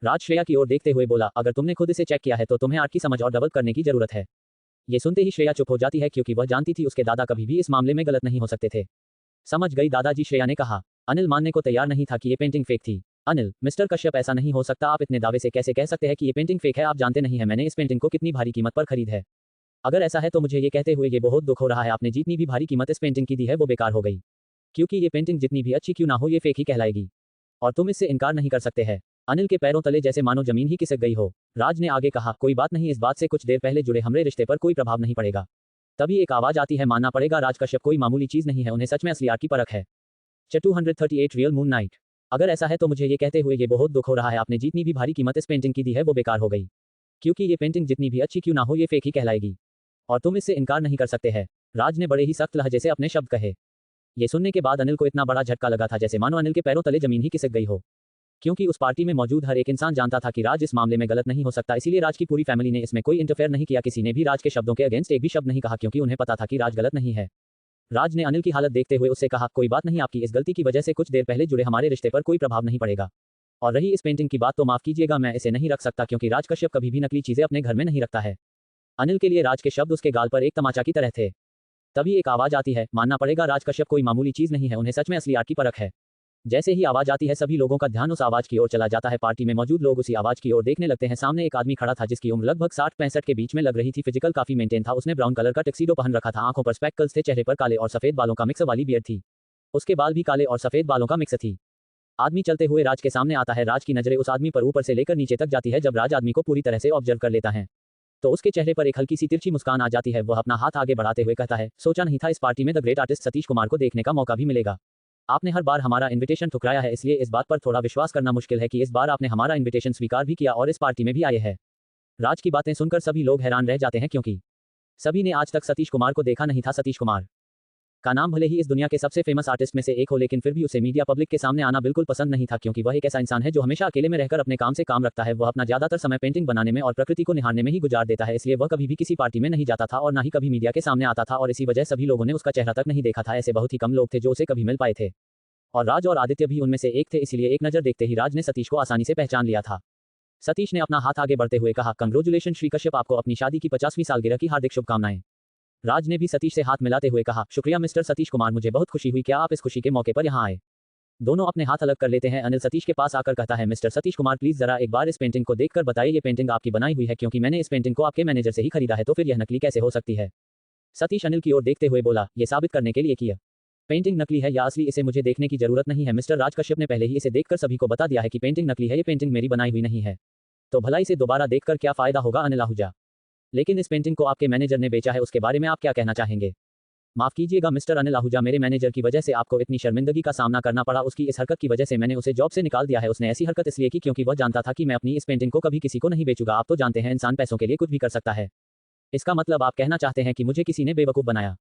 [SPEAKER 1] राज श्रेया की ओर देखते हुए बोला, अगर तुमने खुद इसे चेक किया है तो तुम्हें आर्ट की समझ और डबल करने की जरूरत है। ये सुनते ही श्रेया चुप हो जाती है, क्योंकि वह जानती थी उसके दादा कभी भी इस मामले में गलत नहीं हो सकते थे। समझ गई दादाजी, श्रेया ने कहा। अनिल मानने को तैयार नहीं था कि ये पेंटिंग फेक थी। अनिल, मिस्टर कश्यप ऐसा नहीं हो सकता, आप इतने दावे से कैसे कह सकते हैं कि ये पेंटिंग फेक है। आप जानते नहीं है मैंने इस पेंटिंग को कितनी भारी कीमत पर खरीद है। अगर ऐसा है तो मुझे ये कहते हुए ये बहुत दुख हो रहा है, आपने जितनी भी भारी कीमत इस पेंटिंग की दी है वो बेकार हो गई, क्योंकि ये पेंटिंग जितनी भी अच्छी क्यों ना हो ये फेक ही कहलाएगी, और तुम इससे इनकार नहीं कर सकते हैं। अनिल के पैरों तले जैसे मानो जमीन ही खिसक गई हो। राज ने आगे कहा, कोई बात नहीं, इस बात से कुछ देर पहले जुड़े हमारे रिश्ते पर कोई प्रभाव नहीं पड़ेगा। तभी एक आवाज आती है, मानना पड़ेगा राज कश्यप कोई मामूली चीज नहीं है, उन्हें सच में असली आर्ट की परख है। 238 रियल मून नाइट। अगर ऐसा है तो मुझे ये कहते हुए ये बहुत दुख हो रहा है, आपने जितनी भी भारी कीमत इस पेंटिंग की दी है वो बेकार हो गई, क्योंकि ये पेंटिंग जितनी भी अच्छी क्यों ना हो ये फेक ही कहलाएगी, और तुम इससे इनकार नहीं कर सकते हैं। राज ने बड़े ही सख्त लहजे से अपने शब्द कहे। ये सुनने के बाद अनिल को इतना बड़ा झटका लगा था जैसे मानो अनिल के पैरों तले जमीन ही खिसक गई हो, क्योंकि उस पार्टी में मौजूद हर एक इंसान जानता था कि राज इस मामले में गलत नहीं हो सकता, इसीलिए राज की पूरी फैमिली ने इसमें कोई इंटरफेयर नहीं किया। किसी ने भी राज के शब्दों के अगेंस्ट एक भी शब्द नहीं कहा, क्योंकि उन्हें पता था कि राज गलत नहीं है। राज ने अनिल की हालत देखते हुए उससे कहा, कोई बात नहीं, आपकी इस गलती की वजह से कुछ देर पहले जुड़े हमारे रिश्ते पर कोई प्रभाव नहीं पड़ेगा, और रही इस पेंटिंग की बात तो माफ कीजिएगा, मैं इसे नहीं रख सकता, क्योंकि राज कश्यप कभी भी नकली चीजें अपने घर में नहीं रखता है। अनिल के लिए राज के शब्द उसके गाल पर एक तमाचा की तरह थे। तभी एक आवाज आती है, मानना पड़ेगा राज कश्यप कोई मामूली चीज नहीं है, उन्हें सच में असली आर्ट की परख है। जैसे ही आवाज आती है सभी लोगों का ध्यान उस आवाज की ओर चला जाता है। पार्टी में मौजूद लोग उसी आवाज की ओर देखने लगते हैं। सामने एक आदमी खड़ा था जिसकी उम्र लगभग 60-65 के बीच में लग रही थी। फिजिकल काफी मेंटेन था, उसने ब्राउन कलर का टक्सीडो पहन रखा था, आंखों पर स्पेक्टकल्स थे, चेहरे पर काले और सफेद बालों का मिक्स वाली बियर्ड थी, उसके बाल भी काले और सफेद बालों का मिक्स थी। आदमी चलते हुए राज के सामने आता है। राज की नजरें उस आदमी पर ऊपर से लेकर नीचे तक जाती है। जब राज आदमी को पूरी तरह से ऑब्जर्व कर लेता है तो उसके चेहरे पर एक हल्की सी तिरछी मुस्कान आ जाती है। वह अपना हाथ आगे बढ़ाते हुए कहता है, सोचा नहीं था इस पार्टी में the great artist Satish Kumar को देखने का मौका भी मिलेगा। आपने हर बार हमारा इनविटेशन ठुकराया है, इसलिए इस बात पर थोड़ा विश्वास करना मुश्किल है कि इस बार आपने हमारा इनविटेशन स्वीकार भी किया और इस पार्टी में भी आए हैं। राज की बातें सुनकर सभी लोग हैरान रह जाते हैं, क्योंकि सभी ने आज तक सतीश कुमार को देखा नहीं था। सतीश कुमार का नाम भले ही इस दुनिया के सबसे फेमस आर्टिस्ट में से एक हो, लेकिन फिर भी उसे मीडिया पब्लिक के सामने आना बिल्कुल पसंद नहीं था, क्योंकि वह एक ऐसा इंसान है जो हमेशा अकेले में रहकर अपने काम से काम रखता है। वह अपना ज्यादातर समय पेंटिंग बनाने में और प्रकृति को निहारने में ही गुजार देता है, इसलिए वह कभी भी किसी पार्टी में नहीं जाता था और ना ही कभी मीडिया के सामने आता था, और इसी वजह सभी लोगों ने उसका चेहरा तक नहीं देखा था। ऐसे बहुत ही कम लोग थे जो उसे कभी मिल पाए थे। और राज और आदित्य भी उनमें से एक थे, इसलिए एक नजर देखते ही राज ने सतीश को आसानी से पहचान लिया था। सतीश ने अपना हाथ आगे बढ़ते हुए कहा, कंग्रेचुलेशन श्री कश्यप, आपको अपनी शादी की 50वीं सालगिरह की हार्दिक शुभकामनाएं। राज ने भी सतीश से हाथ मिलाते हुए कहा, शुक्रिया मिस्टर सतीश कुमार, मुझे बहुत खुशी हुई, क्या आप इस खुशी के मौके पर यहाँ आए। दोनों अपने हाथ अलग कर लेते हैं। अनिल सतीश के पास आकर कहता है, मिस्टर सतीश कुमार प्लीज जरा एक बार इस पेंटिंग को देखकर बताइए, ये पेंटिंग आपकी बनाई हुई है? क्योंकि मैंने इस पेंटिंग को आपके मैनेजर से ही खरीदा है, तो फिर यह नकली कैसे हो सकती है। सतीश अनिल की ओर देखते हुए बोला, ये साबित करने के लिए कि यह पेंटिंग नकली है या असली इसे मुझे देखने की जरूरत नहीं है। मिस्टर राज कश्यप ने पहले ही इसे देखकर सभी को बता दिया है कि पेंटिंग नकली है, ये पेंटिंग मेरी बनाई हुई नहीं है, तो भला इसे दोबारा देखकर क्या फायदा होगा अनिल आहूजा। लेकिन इस पेंटिंग को आपके मैनेजर ने बेचा है, उसके बारे में आप क्या कहना चाहेंगे। माफ कीजिएगा मिस्टर अनिल आहूजा, मेरे मैनेजर की वजह से आपको इतनी शर्मिंदगी का सामना करना पड़ा, उसकी इस हरकत की वजह से मैंने उसे जॉब से निकाल दिया है। उसने ऐसी हरकत इसलिए की क्योंकि वह जानता था कि मैं अपनी इस पेंटिंग को कभी किसी को नहीं बेचूंगा। आप तो जानते हैं इंसान पैसों के लिए कुछ भी कर सकता है। इसका मतलब आप कहना चाहते हैं कि मुझे किसी ने बेवकूफ बनाया,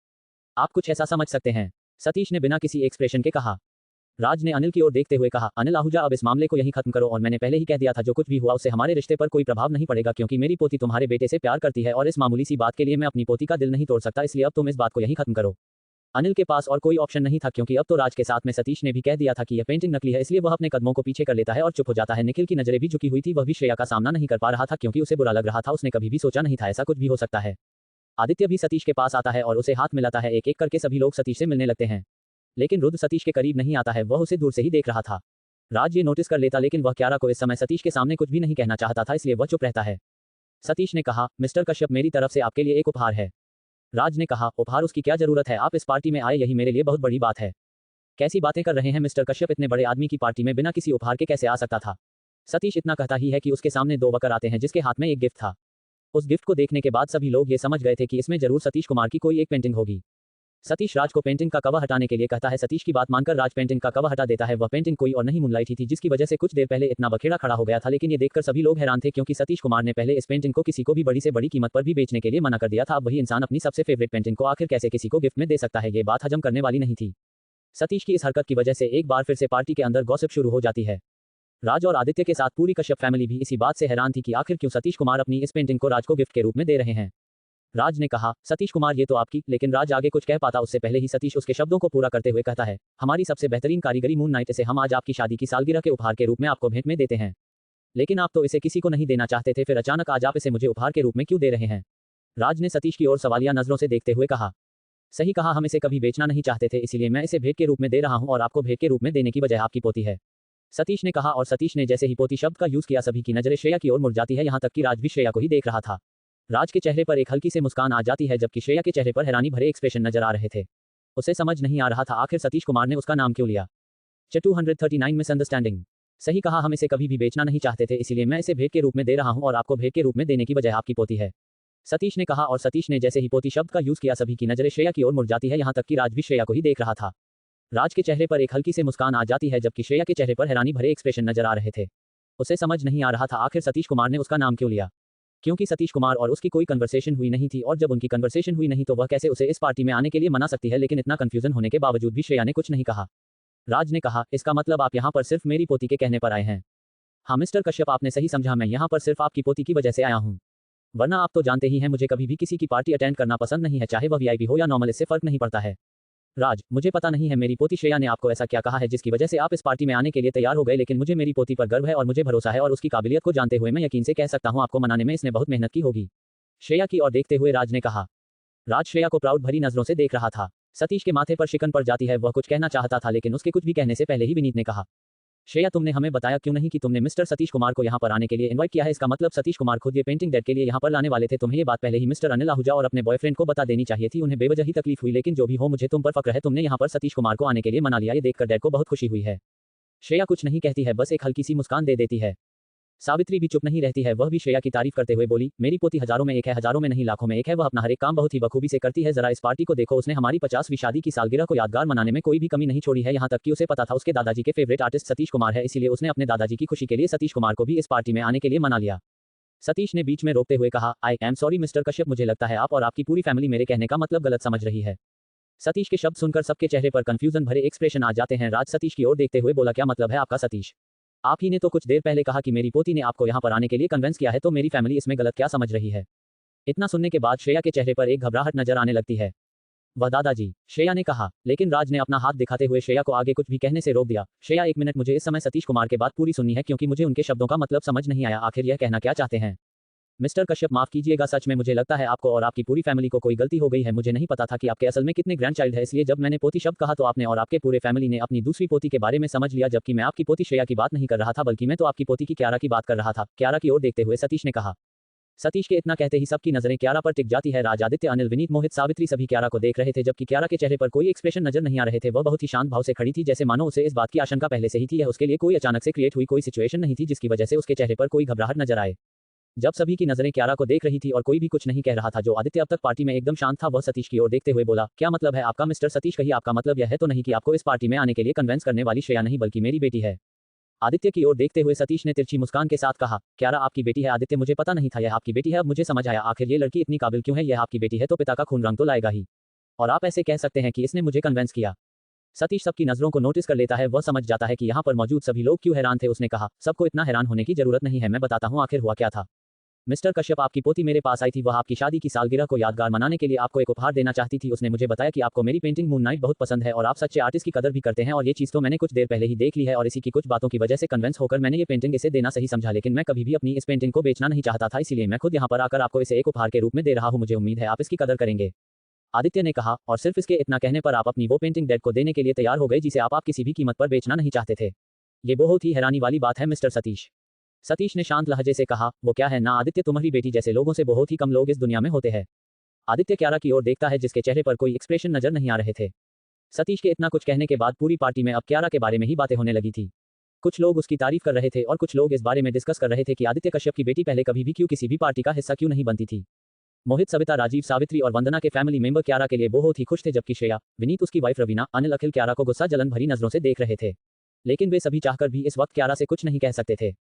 [SPEAKER 1] आप कुछ ऐसा समझ सकते हैं। सतीश ने बिना किसी एक्सप्रेशन के कहा। राज ने अनिल की ओर देखते हुए कहा, अनिल आहूजा अब इस मामले को यहीं खत्म करो, और मैंने पहले ही कह दिया था जो कुछ भी हुआ उससे हमारे रिश्ते पर कोई प्रभाव नहीं पड़ेगा, क्योंकि मेरी पोती तुम्हारे बेटे से प्यार करती है और इस मामूली सी बात के लिए मैं अपनी पोती का दिल नहीं तोड़ सकता, इसलिए अब तुम इस बात को यहीं खत्म करो। अनिल के पास और कोई ऑप्शन नहीं था, क्योंकि अब तो राज के साथ में सतीश ने भी कह दिया था कि यह पेंटिंग नकली है, इसलिए वह अपने कदमों को पीछे कर लेता है और चुप हो जाता है। निखिल की नजरें भी झुकी हुई थी, वह भी श्रेया का सामना नहीं कर पा रहा था क्योंकि उसे बुरा लग रहा था। उसने कभी भी सोचा नहीं था ऐसा कुछ भी हो सकता है। आदित्य भी सतीश के पास आता है और उसे हाथ मिलाता है। एक एक करके सभी लोग सतीश से मिलने लगते हैं, लेकिन रुद्र सतीश के करीब नहीं आता है, वह उसे दूर से ही देख रहा था। राज ये नोटिस कर लेता, लेकिन वह क्यारा को इस समय सतीश के सामने कुछ भी नहीं कहना चाहता था, इसलिए वह चुप रहता है। सतीश ने कहा, मिस्टर कश्यप, मेरी तरफ से आपके लिए एक उपहार है। राज ने कहा, उपहार? उसकी क्या जरूरत है, आप इस पार्टी में आए, यही मेरे लिए बहुत बड़ी बात है। कैसी बातें कर रहे हैं मिस्टर कश्यप, इतने बड़े आदमी की पार्टी में बिना किसी उपहार के कैसे आ सकता था। सतीश इतना कहता ही है कि उसके सामने दो वर्कर आते हैं जिसके हाथ में एक गिफ्ट था। उस गिफ्ट को देखने के बाद सभी लोग ये समझ गए थे कि इसमें जरूर सतीश कुमार की कोई एक पेंटिंग होगी। सतीश राज को पेंटिंग का कवर हटाने के लिए कहता है। सतीश की बात मानकर राज पेंटिंग का कवर हटा देता है। वह पेंटिंग कोई और नहीं, मूनलाइट ही थी, जिसकी वजह से कुछ देर पहले इतना बखेड़ा खड़ा हो गया था। लेकिन ये देखकर सभी लोग हैरान थे, क्योंकि सतीश कुमार ने पहले इस पेंटिंग को किसी को भी बड़ी से बड़ी कीमत पर भी बेचने के लिए मना कर दिया था। अब वही इंसान अपनी सबसे फेवरेट पेंटिंग को आखिर कैसे किसी को गिफ्ट में दे सकता है, ये बात हजम करने वाली नहीं थी। सतीश की इस हरकत की वजह से एक बार फिर से पार्टी के अंदर गॉसिप शुरू हो जाती है। राज और आदित्य के साथ पूरी कश्यप फैमिली भी इसी बात से हैरान थी कि आखिर क्यों सतीश कुमार अपनी इस पेंटिंग को राज को गिफ्ट के रूप में दे रहे हैं। राज ने कहा, सतीश कुमार ये तो आपकी, लेकिन राज आगे कुछ कह पाता उससे पहले ही सतीश उसके शब्दों को पूरा करते हुए कहता है, हमारी सबसे बेहतरीन कारीगरी मून नाइट, इसे हम आज आपकी शादी की सालगिरह के उपहार के रूप में आपको भेंट में देते हैं। लेकिन आप तो इसे किसी को नहीं देना चाहते थे, फिर अचानक आज आप इसे मुझे उपहार के रूप में क्यों दे रहे हैं। राज ने सतीश की ओर सवालिया नजरों से देखते हुए कहा, सही कहा, हम इसे कभी बेचना नहीं चाहते थे, इसीलिए मैं इसे भेंट के रूप में दे रहा हूं, और आपको भेंट के रूप में देने की वजह आपकी पोती है, सतीश ने कहा। और सतीश ने जैसे ही पोती शब्द का यूज किया, सभी की नजरें श्रेया की ओर मुड़ जाती है, यहां तक कि राज भी श्रेया को ही देख रहा था। राज के चेहरे पर एक हल्की सी मुस्कान आ जाती है, जबकि श्रेया के चेहरे पर हैरानी भरे एक्सप्रेशन नजर आ रहे थे। उसे समझ नहीं आ रहा था आखिर सतीश कुमार ने उसका नाम क्यों लिया। 239 मिसअंडरस्टैंडिंग। सही कहा, हम इसे कभी भी बेचना नहीं चाहते थे, इसीलिए मैं इसे भेंट के रूप में दे रहा हूं, और आपको भेंट के रूप में देने की वजह आपकी पोती है, सतीश ने कहा। और सतीश ने जैसे ही पोती शब्द का यूज किया, सभी की नजरें श्रेया की ओर मुड़ जाती है, यहां तक कि राज भी श्रेया को ही देख रहा था। राज के चेहरे पर एक हल्की सी मुस्कान आ जाती है, जबकि श्रेया के चेहरे पर हैरानी भरे एक्सप्रेशन नजर आ रहे थे। उसे समझ नहीं आ रहा था आखिर सतीश कुमार ने उसका नाम क्यों लिया, क्योंकि सतीश कुमार और उसकी कोई कन्वर्सेशन हुई नहीं थी, और जब उनकी कन्वर्सेशन हुई नहीं तो वह कैसे उसे इस पार्टी में आने के लिए मना सकती है। लेकिन इतना कंफ्यूजन होने के बावजूद भी श्रेया ने कुछ नहीं कहा। राज ने कहा, इसका मतलब आप यहाँ पर सिर्फ मेरी पोती के कहने पर आए हैं। हाँ मिस्टर कश्यप, आपने सही समझा, मैं यहाँ पर सिर्फ आपकी पोती की वजह से आया हूँ, वरना आप तो जानते ही हैं मुझे कभी भी किसी की पार्टी अटेंड करना पसंद नहीं है, चाहे वह वीआईपी हो या नॉर्मल, इससे फर्क नहीं पड़ता है। राज, मुझे पता नहीं है मेरी पोती श्रेया ने आपको ऐसा क्या कहा है जिसकी वजह से आप इस पार्टी में आने के लिए तैयार हो गए, लेकिन मुझे मेरी पोती पर गर्व है और मुझे भरोसा है, और उसकी काबिलियत को जानते हुए मैं यकीन से कह सकता हूँ आपको मनाने में इसने बहुत मेहनत की होगी, श्रेया की ओर देखते हुए राज ने कहा। राज श्रेया को प्राउड भरी नजरों से देख रहा था। सतीश के माथे पर शिकन पड़ जाती है, वह कुछ कहना चाहता था, लेकिन उसके कुछ भी कहने से पहले ही विनीत ने कहा, श्रेया, तुमने हमें बताया क्यों नहीं कि तुमने मिस्टर सतीश कुमार को यहाँ पर आने के लिए इनवाइट किया है। इसका मतलब सतीश कुमार खुद ये पेंटिंग डेट के लिए यहाँ पर लाने वाले थे। तुम्हें ये बात पहले ही मिस्टर अनिल आहूजा और अपने बॉयफ्रेंड को बता देनी चाहिए थी, उन्हें बेवजह ही तकलीफ हुई, लेकिन जो भी हो मुझे तुम पर फक्र है, तुमने यहाँ पर सतीश कुमार को आने के लिए मना लिया, ये देखकर डैड को बहुत खुशी हुई है। श्रेया कुछ नहीं कहती है, बस एक हल्की सी मुस्कान दे देती है। सावित्री भी चुप नहीं रहती है, वह भी श्रेया की तारीफ करते हुए बोली, मेरी पोती हजारों में एक है, हजारों में नहीं लाखों में एक है, वह अपना हर एक काम बहुत ही बखूबी से करती है। जरा इस पार्टी को देखो, उसने हमारी 50वीं शादी की सालगिरह को यादगार मनाने में कोई भी कमी नहीं छोड़ी है। यहाँ तक कि उसे पता था उसके दादाजी के फेवरेट आर्टिस्ट सतीश कुमार है, इसीलिए उसने अपने दादाजी की खुशी के लिए सतीश कुमार को भी इस पार्टी में आने के लिए मना लिया। सतीश ने बीच में रोकते हुए कहा, I am sorry mister Kashyap, मुझे लगता है आप और आपकी पूरी फैमिली मेरे कहने का मतलब गलत समझ रही है। सतीश के शब्द सुनकर सबके चेहरे पर कंफ्यूजन भरे एक्सप्रेशन आ जाते हैं। राज सतीश की ओर देखते हुए बोला, क्या मतलब है आपका सतीश? आप ही ने तो कुछ देर पहले कहा कि मेरी पोती ने आपको यहाँ पर आने के लिए कन्विंस किया है, तो मेरी फैमिली इसमें गलत क्या समझ रही है? इतना सुनने के बाद श्रेया के चेहरे पर एक घबराहट नजर आने लगती है। वह दादाजी, श्रेया ने कहा, लेकिन राज ने अपना हाथ दिखाते हुए श्रेया को आगे कुछ भी कहने से रोक दिया। श्रेया, एक मिनट, मुझे इस समय सतीश कुमार के बात पूरी सुननी है क्योंकि मुझे उनके शब्दों का मतलब समझ नहीं आया। आखिर यह कहना क्या चाहते हैं? मिस्टर कश्यप, माफ कीजिएगा, सच में मुझे लगता है आपको और आपकी पूरी फैमिली को कोई गलती हो गई है। मुझे नहीं पता था कि आपके असल में कितने ग्रैंडचाइल्ड है, इसलिए जब मैंने पोती शब्द कहा तो आपने और आपके पूरे फैमिली ने अपनी दूसरी पोती के बारे में समझ लिया, जबकि मैं आपकी पोती श्रेया की बात नहीं कर रहा था, बल्कि मैं तो आपकी पोती की क्यारा की बात कर रहा था। क्यारा की ओर देखते हुए सतीश ने कहा। सतीश के इतना कहते ही सबकी नजरें क्यारा पर टिक जाती है। राज, आदित्य, अनिल, विनीत, मोहित, सावित्री सभी क्यारा को देख रहे थे, जबकि क्यारा के चेहरे पर कोई एक्सप्रेशन नजर नहीं आ रहे थे। वह बहुत ही शांत भाव से खड़ी थी, जैसे मानो उसे इस बात की आशंका पहले से ही थी। यह उसके लिए कोई अचानक से क्रिएट हुई कोई सिचुएशन नहीं थी जिसकी वजह से उसके चेहरे पर कोई घबराहट नजर आए। जब सभी की नजरें क्यारा को देख रही थी और कोई भी कुछ नहीं कह रहा था, जो आदित्य अब तक पार्टी में एकदम शांत था, वह सतीश की ओर देखते हुए बोला, क्या मतलब है आपका मिस्टर सतीश? कहीं आपका मतलब यह है तो नहीं कि आपको इस पार्टी में आने के लिए कन्वेंस करने वाली श्रेया नहीं बल्कि मेरी बेटी है? आदित्य की ओर देखते हुए सतीश ने तिरछी मुस्कान के साथ कहा, क्यारा आपकी बेटी है? आदित्य, मुझे पता नहीं था यह आपकी बेटी है, अब मुझे समझ आया। आखिर ये लड़की इतनी काबिल क्यों है? यह आपकी बेटी है तो पिता का खून रंग तो लाएगा ही, और आप ऐसे कह सकते हैं कि इसने मुझे कन्वेंस किया। सतीश सबकी नजरों को नोटिस कर लेता है, वह समझ जाता है कि यहाँ पर मौजूद सभी लोग क्यों हैरान थे। उसने कहा, सबको इतना हैरान होने की जरूरत नहीं है, मैं बताता हूँ आखिर हुआ क्या था। मिस्टर कश्यप, आपकी पोती मेरे पास आई थी, वह आपकी शादी की सालगिरह को यादगार मनाने के लिए आपको एक उपहार देना चाहती थी। उसने मुझे बताया कि आपको मेरी पेंटिंग मून नाइट बहुत पसंद है और आप सच्चे आर्टिस्ट की कदर भी करते हैं, और ये चीज़ तो मैंने कुछ देर पहले ही देख ली है और इसी की कुछ बातों की वजह से कन्वेंस होकर मैंने ये पेंटिंग इसे देना सही समझा, लेकिन मैं कभी भी अपनी इस पेंटिंग को बेचना नहीं चाहता था, इसीलिए मैं खुद यहाँ पर आकर आपको इसे एक उपहार के रूप में दे रहा हूँ। मुझे उम्मीद है आप इसकी कदर करेंगे। आदित्य ने कहा, और सिर्फ इसके इतना कहने पर आप अपनी वो पेंटिंग डैड को देने के लिए तैयार हो गए जिसे आप किसी भी कीमत पर बेचना नहीं चाहते थे? ये बहुत ही हैरानी वाली बात है मिस्टर सतीश। सतीश ने शांत लहजे से कहा, वो क्या है ना आदित्य, तुम्हारी बेटी जैसे लोगों से बहुत ही कम लोग इस दुनिया में होते हैं। आदित्य क्यारा की ओर देखता है जिसके चेहरे पर कोई एक्सप्रेशन नजर नहीं आ रहे थे। सतीश के इतना कुछ कहने के बाद पूरी पार्टी में अब क्यारा के बारे में ही बातें होने लगी थी। कुछ लोग उसकी तारीफ कर रहे थे और कुछ लोग इस बारे में डिस्कस कर रहे थे कि आदित्य कश्यप की बेटी पहले कभी भी क्यों किसी भी पार्टी का हिस्सा क्यों नहीं बनती थी। मोहित, सविता, राजीव, सावित्री और वंदना के फैमिली मेंबर क्यारा के लिए बहुत ही खुश थे, जबकि श्रेया, विनीत, उसकी वाइफ रवीना, अनिल, अखिल क्यारा को गुस्सा जलन भरी नजरों से देख रहे थे, लेकिन वे सभी चाहकर भी इस वक्त क्यारा से कुछ नहीं कह सकते थे।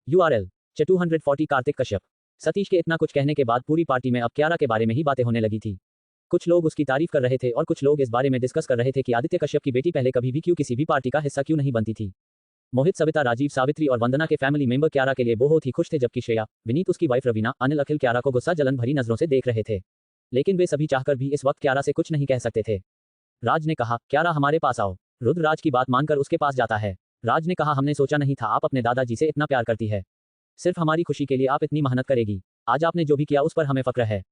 [SPEAKER 1] URL 240 कार्तिक कश्यप। सतीश के इतना कुछ कहने के बाद पूरी पार्टी में अब क्यारा के बारे में ही बातें होने लगी थी। कुछ लोग उसकी तारीफ कर रहे थे और कुछ लोग इस बारे में डिस्कस कर रहे थे कि आदित्य कश्यप की बेटी पहले कभी भी क्यों किसी भी पार्टी का हिस्सा क्यों नहीं बनती थी। मोहित, सविता, राजीव, सावित्री और वंदना के फैमिली मेंबर क्यारा के लिए बहुत ही खुश थे, जबकि श्रेया, विनीत, उसकी वाइफ रवीना, अनिल, अखिल क्यारा को गुस्सा जलन भरी नजरों से देख रहे थे, लेकिन वे सभी चाहकर भी इस वक्त क्यारा से कुछ नहीं कह सकते थे। राज ने कहा, क्यारा हमारे पास आओ। रुद्र राज की बात मानकर उसके पास जाता है। राज ने कहा, हमने सोचा नहीं था आप अपने दादाजी से इतना प्यार करती है, सिर्फ हमारी खुशी के लिए आप इतनी मेहनत करेगी। आज आपने जो भी किया उस पर हमें फक्र है।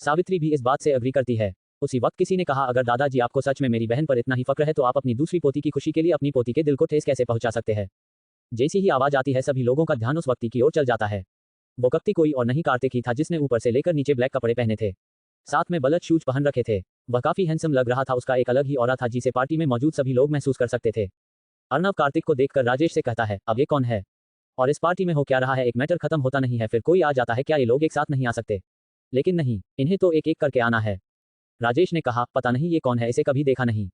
[SPEAKER 1] सावित्री भी इस बात से अग्री करती है। उसी वक्त किसी ने कहा, अगर दादाजी आपको सच में मेरी बहन पर इतना ही फक्र है तो आप अपनी दूसरी पोती की खुशी के लिए अपनी पोती के दिल को ठेस कैसे पहुंचा सकते हैं? जैसी ही आवाज आती है सभी लोगों का ध्यान उस व्यक्ति की ओर चल जाता है। वो व्यक्ति कोई और नहीं कार्तिक ही था, जिसने ऊपर से लेकर नीचे ब्लैक कपड़े पहने थे, साथ में बलट शूज पहन रखे थे। वह काफी हैंडसम लग रहा था, उसका एक अलग ही ऑरा था जिसे पार्टी में मौजूद सभी लोग महसूस कर सकते थे। अर्नव कार्तिक को देखकर राजेश से कहता है, अब ये कौन है और इस पार्टी में हो क्या रहा है? एक मैटर खत्म होता नहीं है फिर कोई आ जाता है, क्या ये लोग एक साथ नहीं आ सकते? लेकिन नहीं, इन्हें तो एक एक करके आना है। राजेश ने कहा, पता नहीं ये कौन है, इसे कभी देखा नहीं।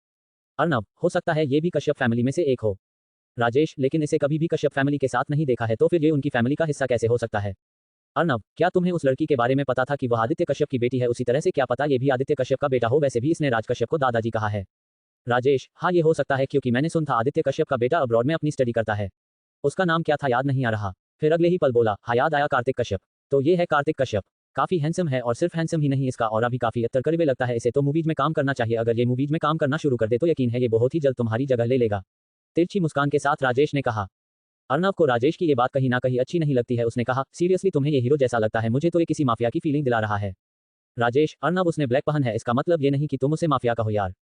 [SPEAKER 1] अर्नव, हो सकता है ये भी कश्यप फैमिली में से एक हो। राजेश, लेकिन इसे कभी भी कश्यप फैमिली के साथ नहीं देखा है, तो फिर ये उनकी फैमिली का हिस्सा कैसे हो सकता है? अर्नव, क्या तुम्हें उस लड़की के बारे में पता था कि वह आदित्य कश्यप की बेटी है? उसी तरह से क्या पता ये भी आदित्य कश्यप का बेटा हो? वैसे भी इसने राज कश्यप को दादाजी कहा है। राजेश, हाँ ये हो सकता है, क्योंकि मैंने सुना था आदित्य कश्यप का बेटा अब्रॉड में अपनी स्टडी करता है। उसका नाम क्या था याद नहीं आ रहा। फिर अगले ही पल बोला, हाँ याद आया, कार्तिक कश्यप। तो ये है कार्तिक कश्यप। काफी हैंडसम है और सिर्फ हैंडसम ही नहीं, इसका ऑरा भी काफी अत्तर करीबे लगता है। इसे तो मूवीज में काम करना चाहिए। अगर ये मूवीज में काम करना शुरू कर दे तो यकीन है ये बहुत ही जल्द तुम्हारी जगह ले लेगा। तिरछी मुस्कान के साथ राजेश ने कहा। अर्नव को राजेश की ये बात कहीं ना कहीं अच्छी नहीं लगती है। उसने कहा, सीरियसली तुम्हें ये हीरो जैसा लगता है? मुझे तो ये किसी माफिया की फीलिंग दिला रहा है। राजेश, अर्नव, उसने ब्लैक पहन है, इसका मतलब ये नहीं कि तुम उसे माफिया कहो यार।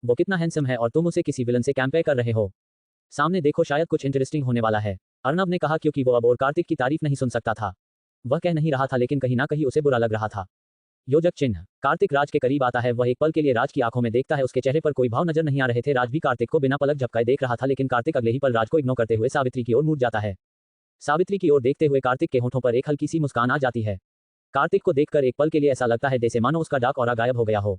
[SPEAKER 1] वो कितना हैंडसम है और तुम उसे किसी विलन से कंपेयर कर रहे हो। सामने देखो, शायद कुछ इंटरेस्टिंग होने वाला है। अर्नव ने कहा, क्योंकि वो अब और कार्तिक की तारीफ नहीं सुन सकता था। वह कह नहीं रहा था, लेकिन कहीं ना कहीं उसे बुरा लग रहा था। योजक चिन्ह। कार्तिक राज के करीब आता है। वह एक पल के लिए राज की आंखों में देखता है। उसके चेहरे पर कोई भाव नजर नहीं आ रहे थे। राज भी कार्तिक को बिना पलक झपकाए देख रहा था, लेकिन कार्तिक अगले ही पल राज को इग्नोर करते हुए सावित्री की ओर मुड़ जाता है। सावित्री की ओर देखते हुए कार्तिक के होठों पर एक हल्की सी मुस्कान आ जाती है। कार्तिक को देखकर एक पल के लिए ऐसा लगता है जैसे मानो उसका डार्क ऑरा गायब हो गया हो।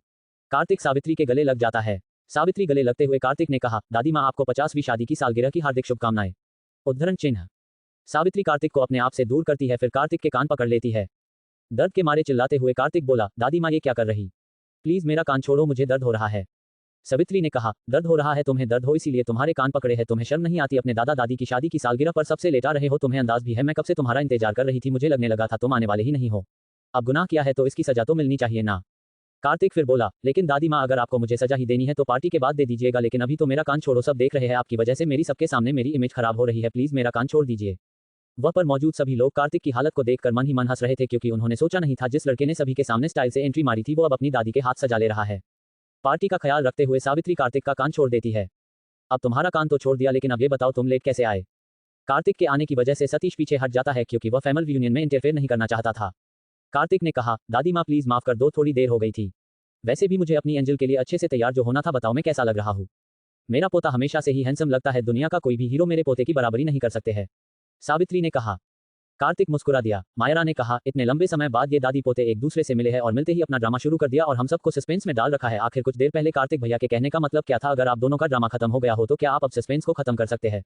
[SPEAKER 1] कार्तिक सावित्री के गले लग जाता है। सावित्री गले लगते हुए कार्तिक ने कहा, दादी माँ, आपको 50वीं शादी की सालगिरह की हार्दिक शुभकामनाएं। उद्धरण चिन्ह। सावित्री कार्तिक को अपने आप से दूर करती है, फिर कार्तिक के कान पकड़ लेती है। दर्द के मारे चिल्लाते हुए कार्तिक बोला, दादी माँ ये क्या कर रही? प्लीज मेरा कान छोड़ो, मुझे दर्द हो रहा है। सावित्री ने कहा, दर्द हो रहा है? तुम्हें दर्द हो इसीलिए तुम्हारे कान पकड़े हैं? तुम्हें शर्म नहीं आती? अपने दादा दादी की शादी की सालगिरह पर सबसे लेटा रहे हो। तुम्हें अंदाज भी है मैं कब से तुम्हारा इंतजार कर रही थी। मुझे लगने लगा था तुम आने वाले ही नहीं हो। अब गुनाह किया है तो इसकी सजा तो मिलनी चाहिए ना। कार्तिक फिर बोला, लेकिन दादी माँ अगर आपको मुझे सजा ही देनी है तो पार्टी के बाद दे दीजिएगा, लेकिन अभी तो मेरा कान छोड़ो, सब देख रहे हैं आपकी वजह से मेरी सबके सामने मेरी इमेज खराब हो रही है, प्लीज मेरा कान छोड़ दीजिए। वह पर मौजूद सभी लोग कार्तिक की हालत को देखकर मन ही मन हंस रहे थे, क्योंकि उन्होंने सोचा नहीं था जिस लड़के ने सभी के सामने स्टाइल से एंट्री मारी थी वो अब अपनी दादी के हाथ सजा ले रहा है। पार्टी का ख्याल रखते हुए सावित्री कार्तिक का कान छोड़ देती है। अब तुम्हारा कान तो छोड़ दिया, लेकिन अब ये बताओ तुम लेट कैसे आए। कार्तिक के आने की वजह से सतीश पीछे हट जाता है, क्योंकि वह फैमिली रियूनियन में इंटरफेयर नहीं करना चाहता था। कार्तिक ने कहा, दादी माँ प्लीज माफ कर दो, थोड़ी देर हो गई थी। वैसे भी मुझे अपनी एंजल के लिए अच्छे से तैयार जो होना था, बताओ मैं कैसा लग रहा हूँ। मेरा पोता हमेशा से ही हैंडसम लगता है, दुनिया का कोई भी हीरो मेरे पोते की बराबरी नहीं कर सकते हैं, सावित्री ने कहा। कार्तिक मुस्कुरा दिया। मायरा ने कहा, इतने लंबे समय बाद ये दादी पोते एक दूसरे से मिले हैं और मिलते ही अपना ड्रामा शुरू कर दिया और हम सबको सस्पेंस में डाल रखा है। आखिर कुछ देर पहले कार्तिक भैया के कहने का मतलब क्या था? अगर आप दोनों का ड्रामा खत्म हो गया हो तो क्या आप अब सस्पेंस को खत्म कर सकते हैं?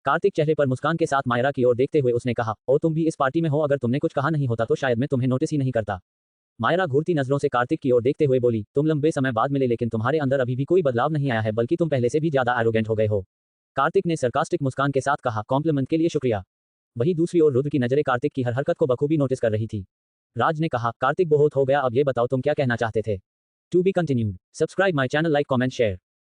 [SPEAKER 1] कार्तिक चेहरे पर मुस्कान के साथ मायरा की ओर देखते हुए उसने कहा, ओ तुम भी इस पार्टी में हो, अगर तुमने कुछ कहा नहीं होता तो शायद मैं तुम्हें नोटिस ही नहीं करता। मायरा घूरती नजरों से कार्तिक की ओर देखते हुए बोली, तुम लंबे समय बाद मिले लेकिन तुम्हारे अंदर अभी भी कोई बदलाव नहीं आया है, बल्कि तुम पहले से भी ज्यादा एरोगेंट हो गए हो। कार्तिक ने सरकास्टिक मुस्कान के साथ कहा, कॉम्प्लीमेंट के लिए शुक्रिया। वहीं दूसरी ओर रुद्र की नजरें कार्तिक की हर हरकत को बखूबी नोटिस कर रही थी। राज ने कहा, कार्तिक बहुत हो गया, अब ये बताओ तुम क्या कहना चाहते थे। To be continued. Subscribe my channel, like comment share.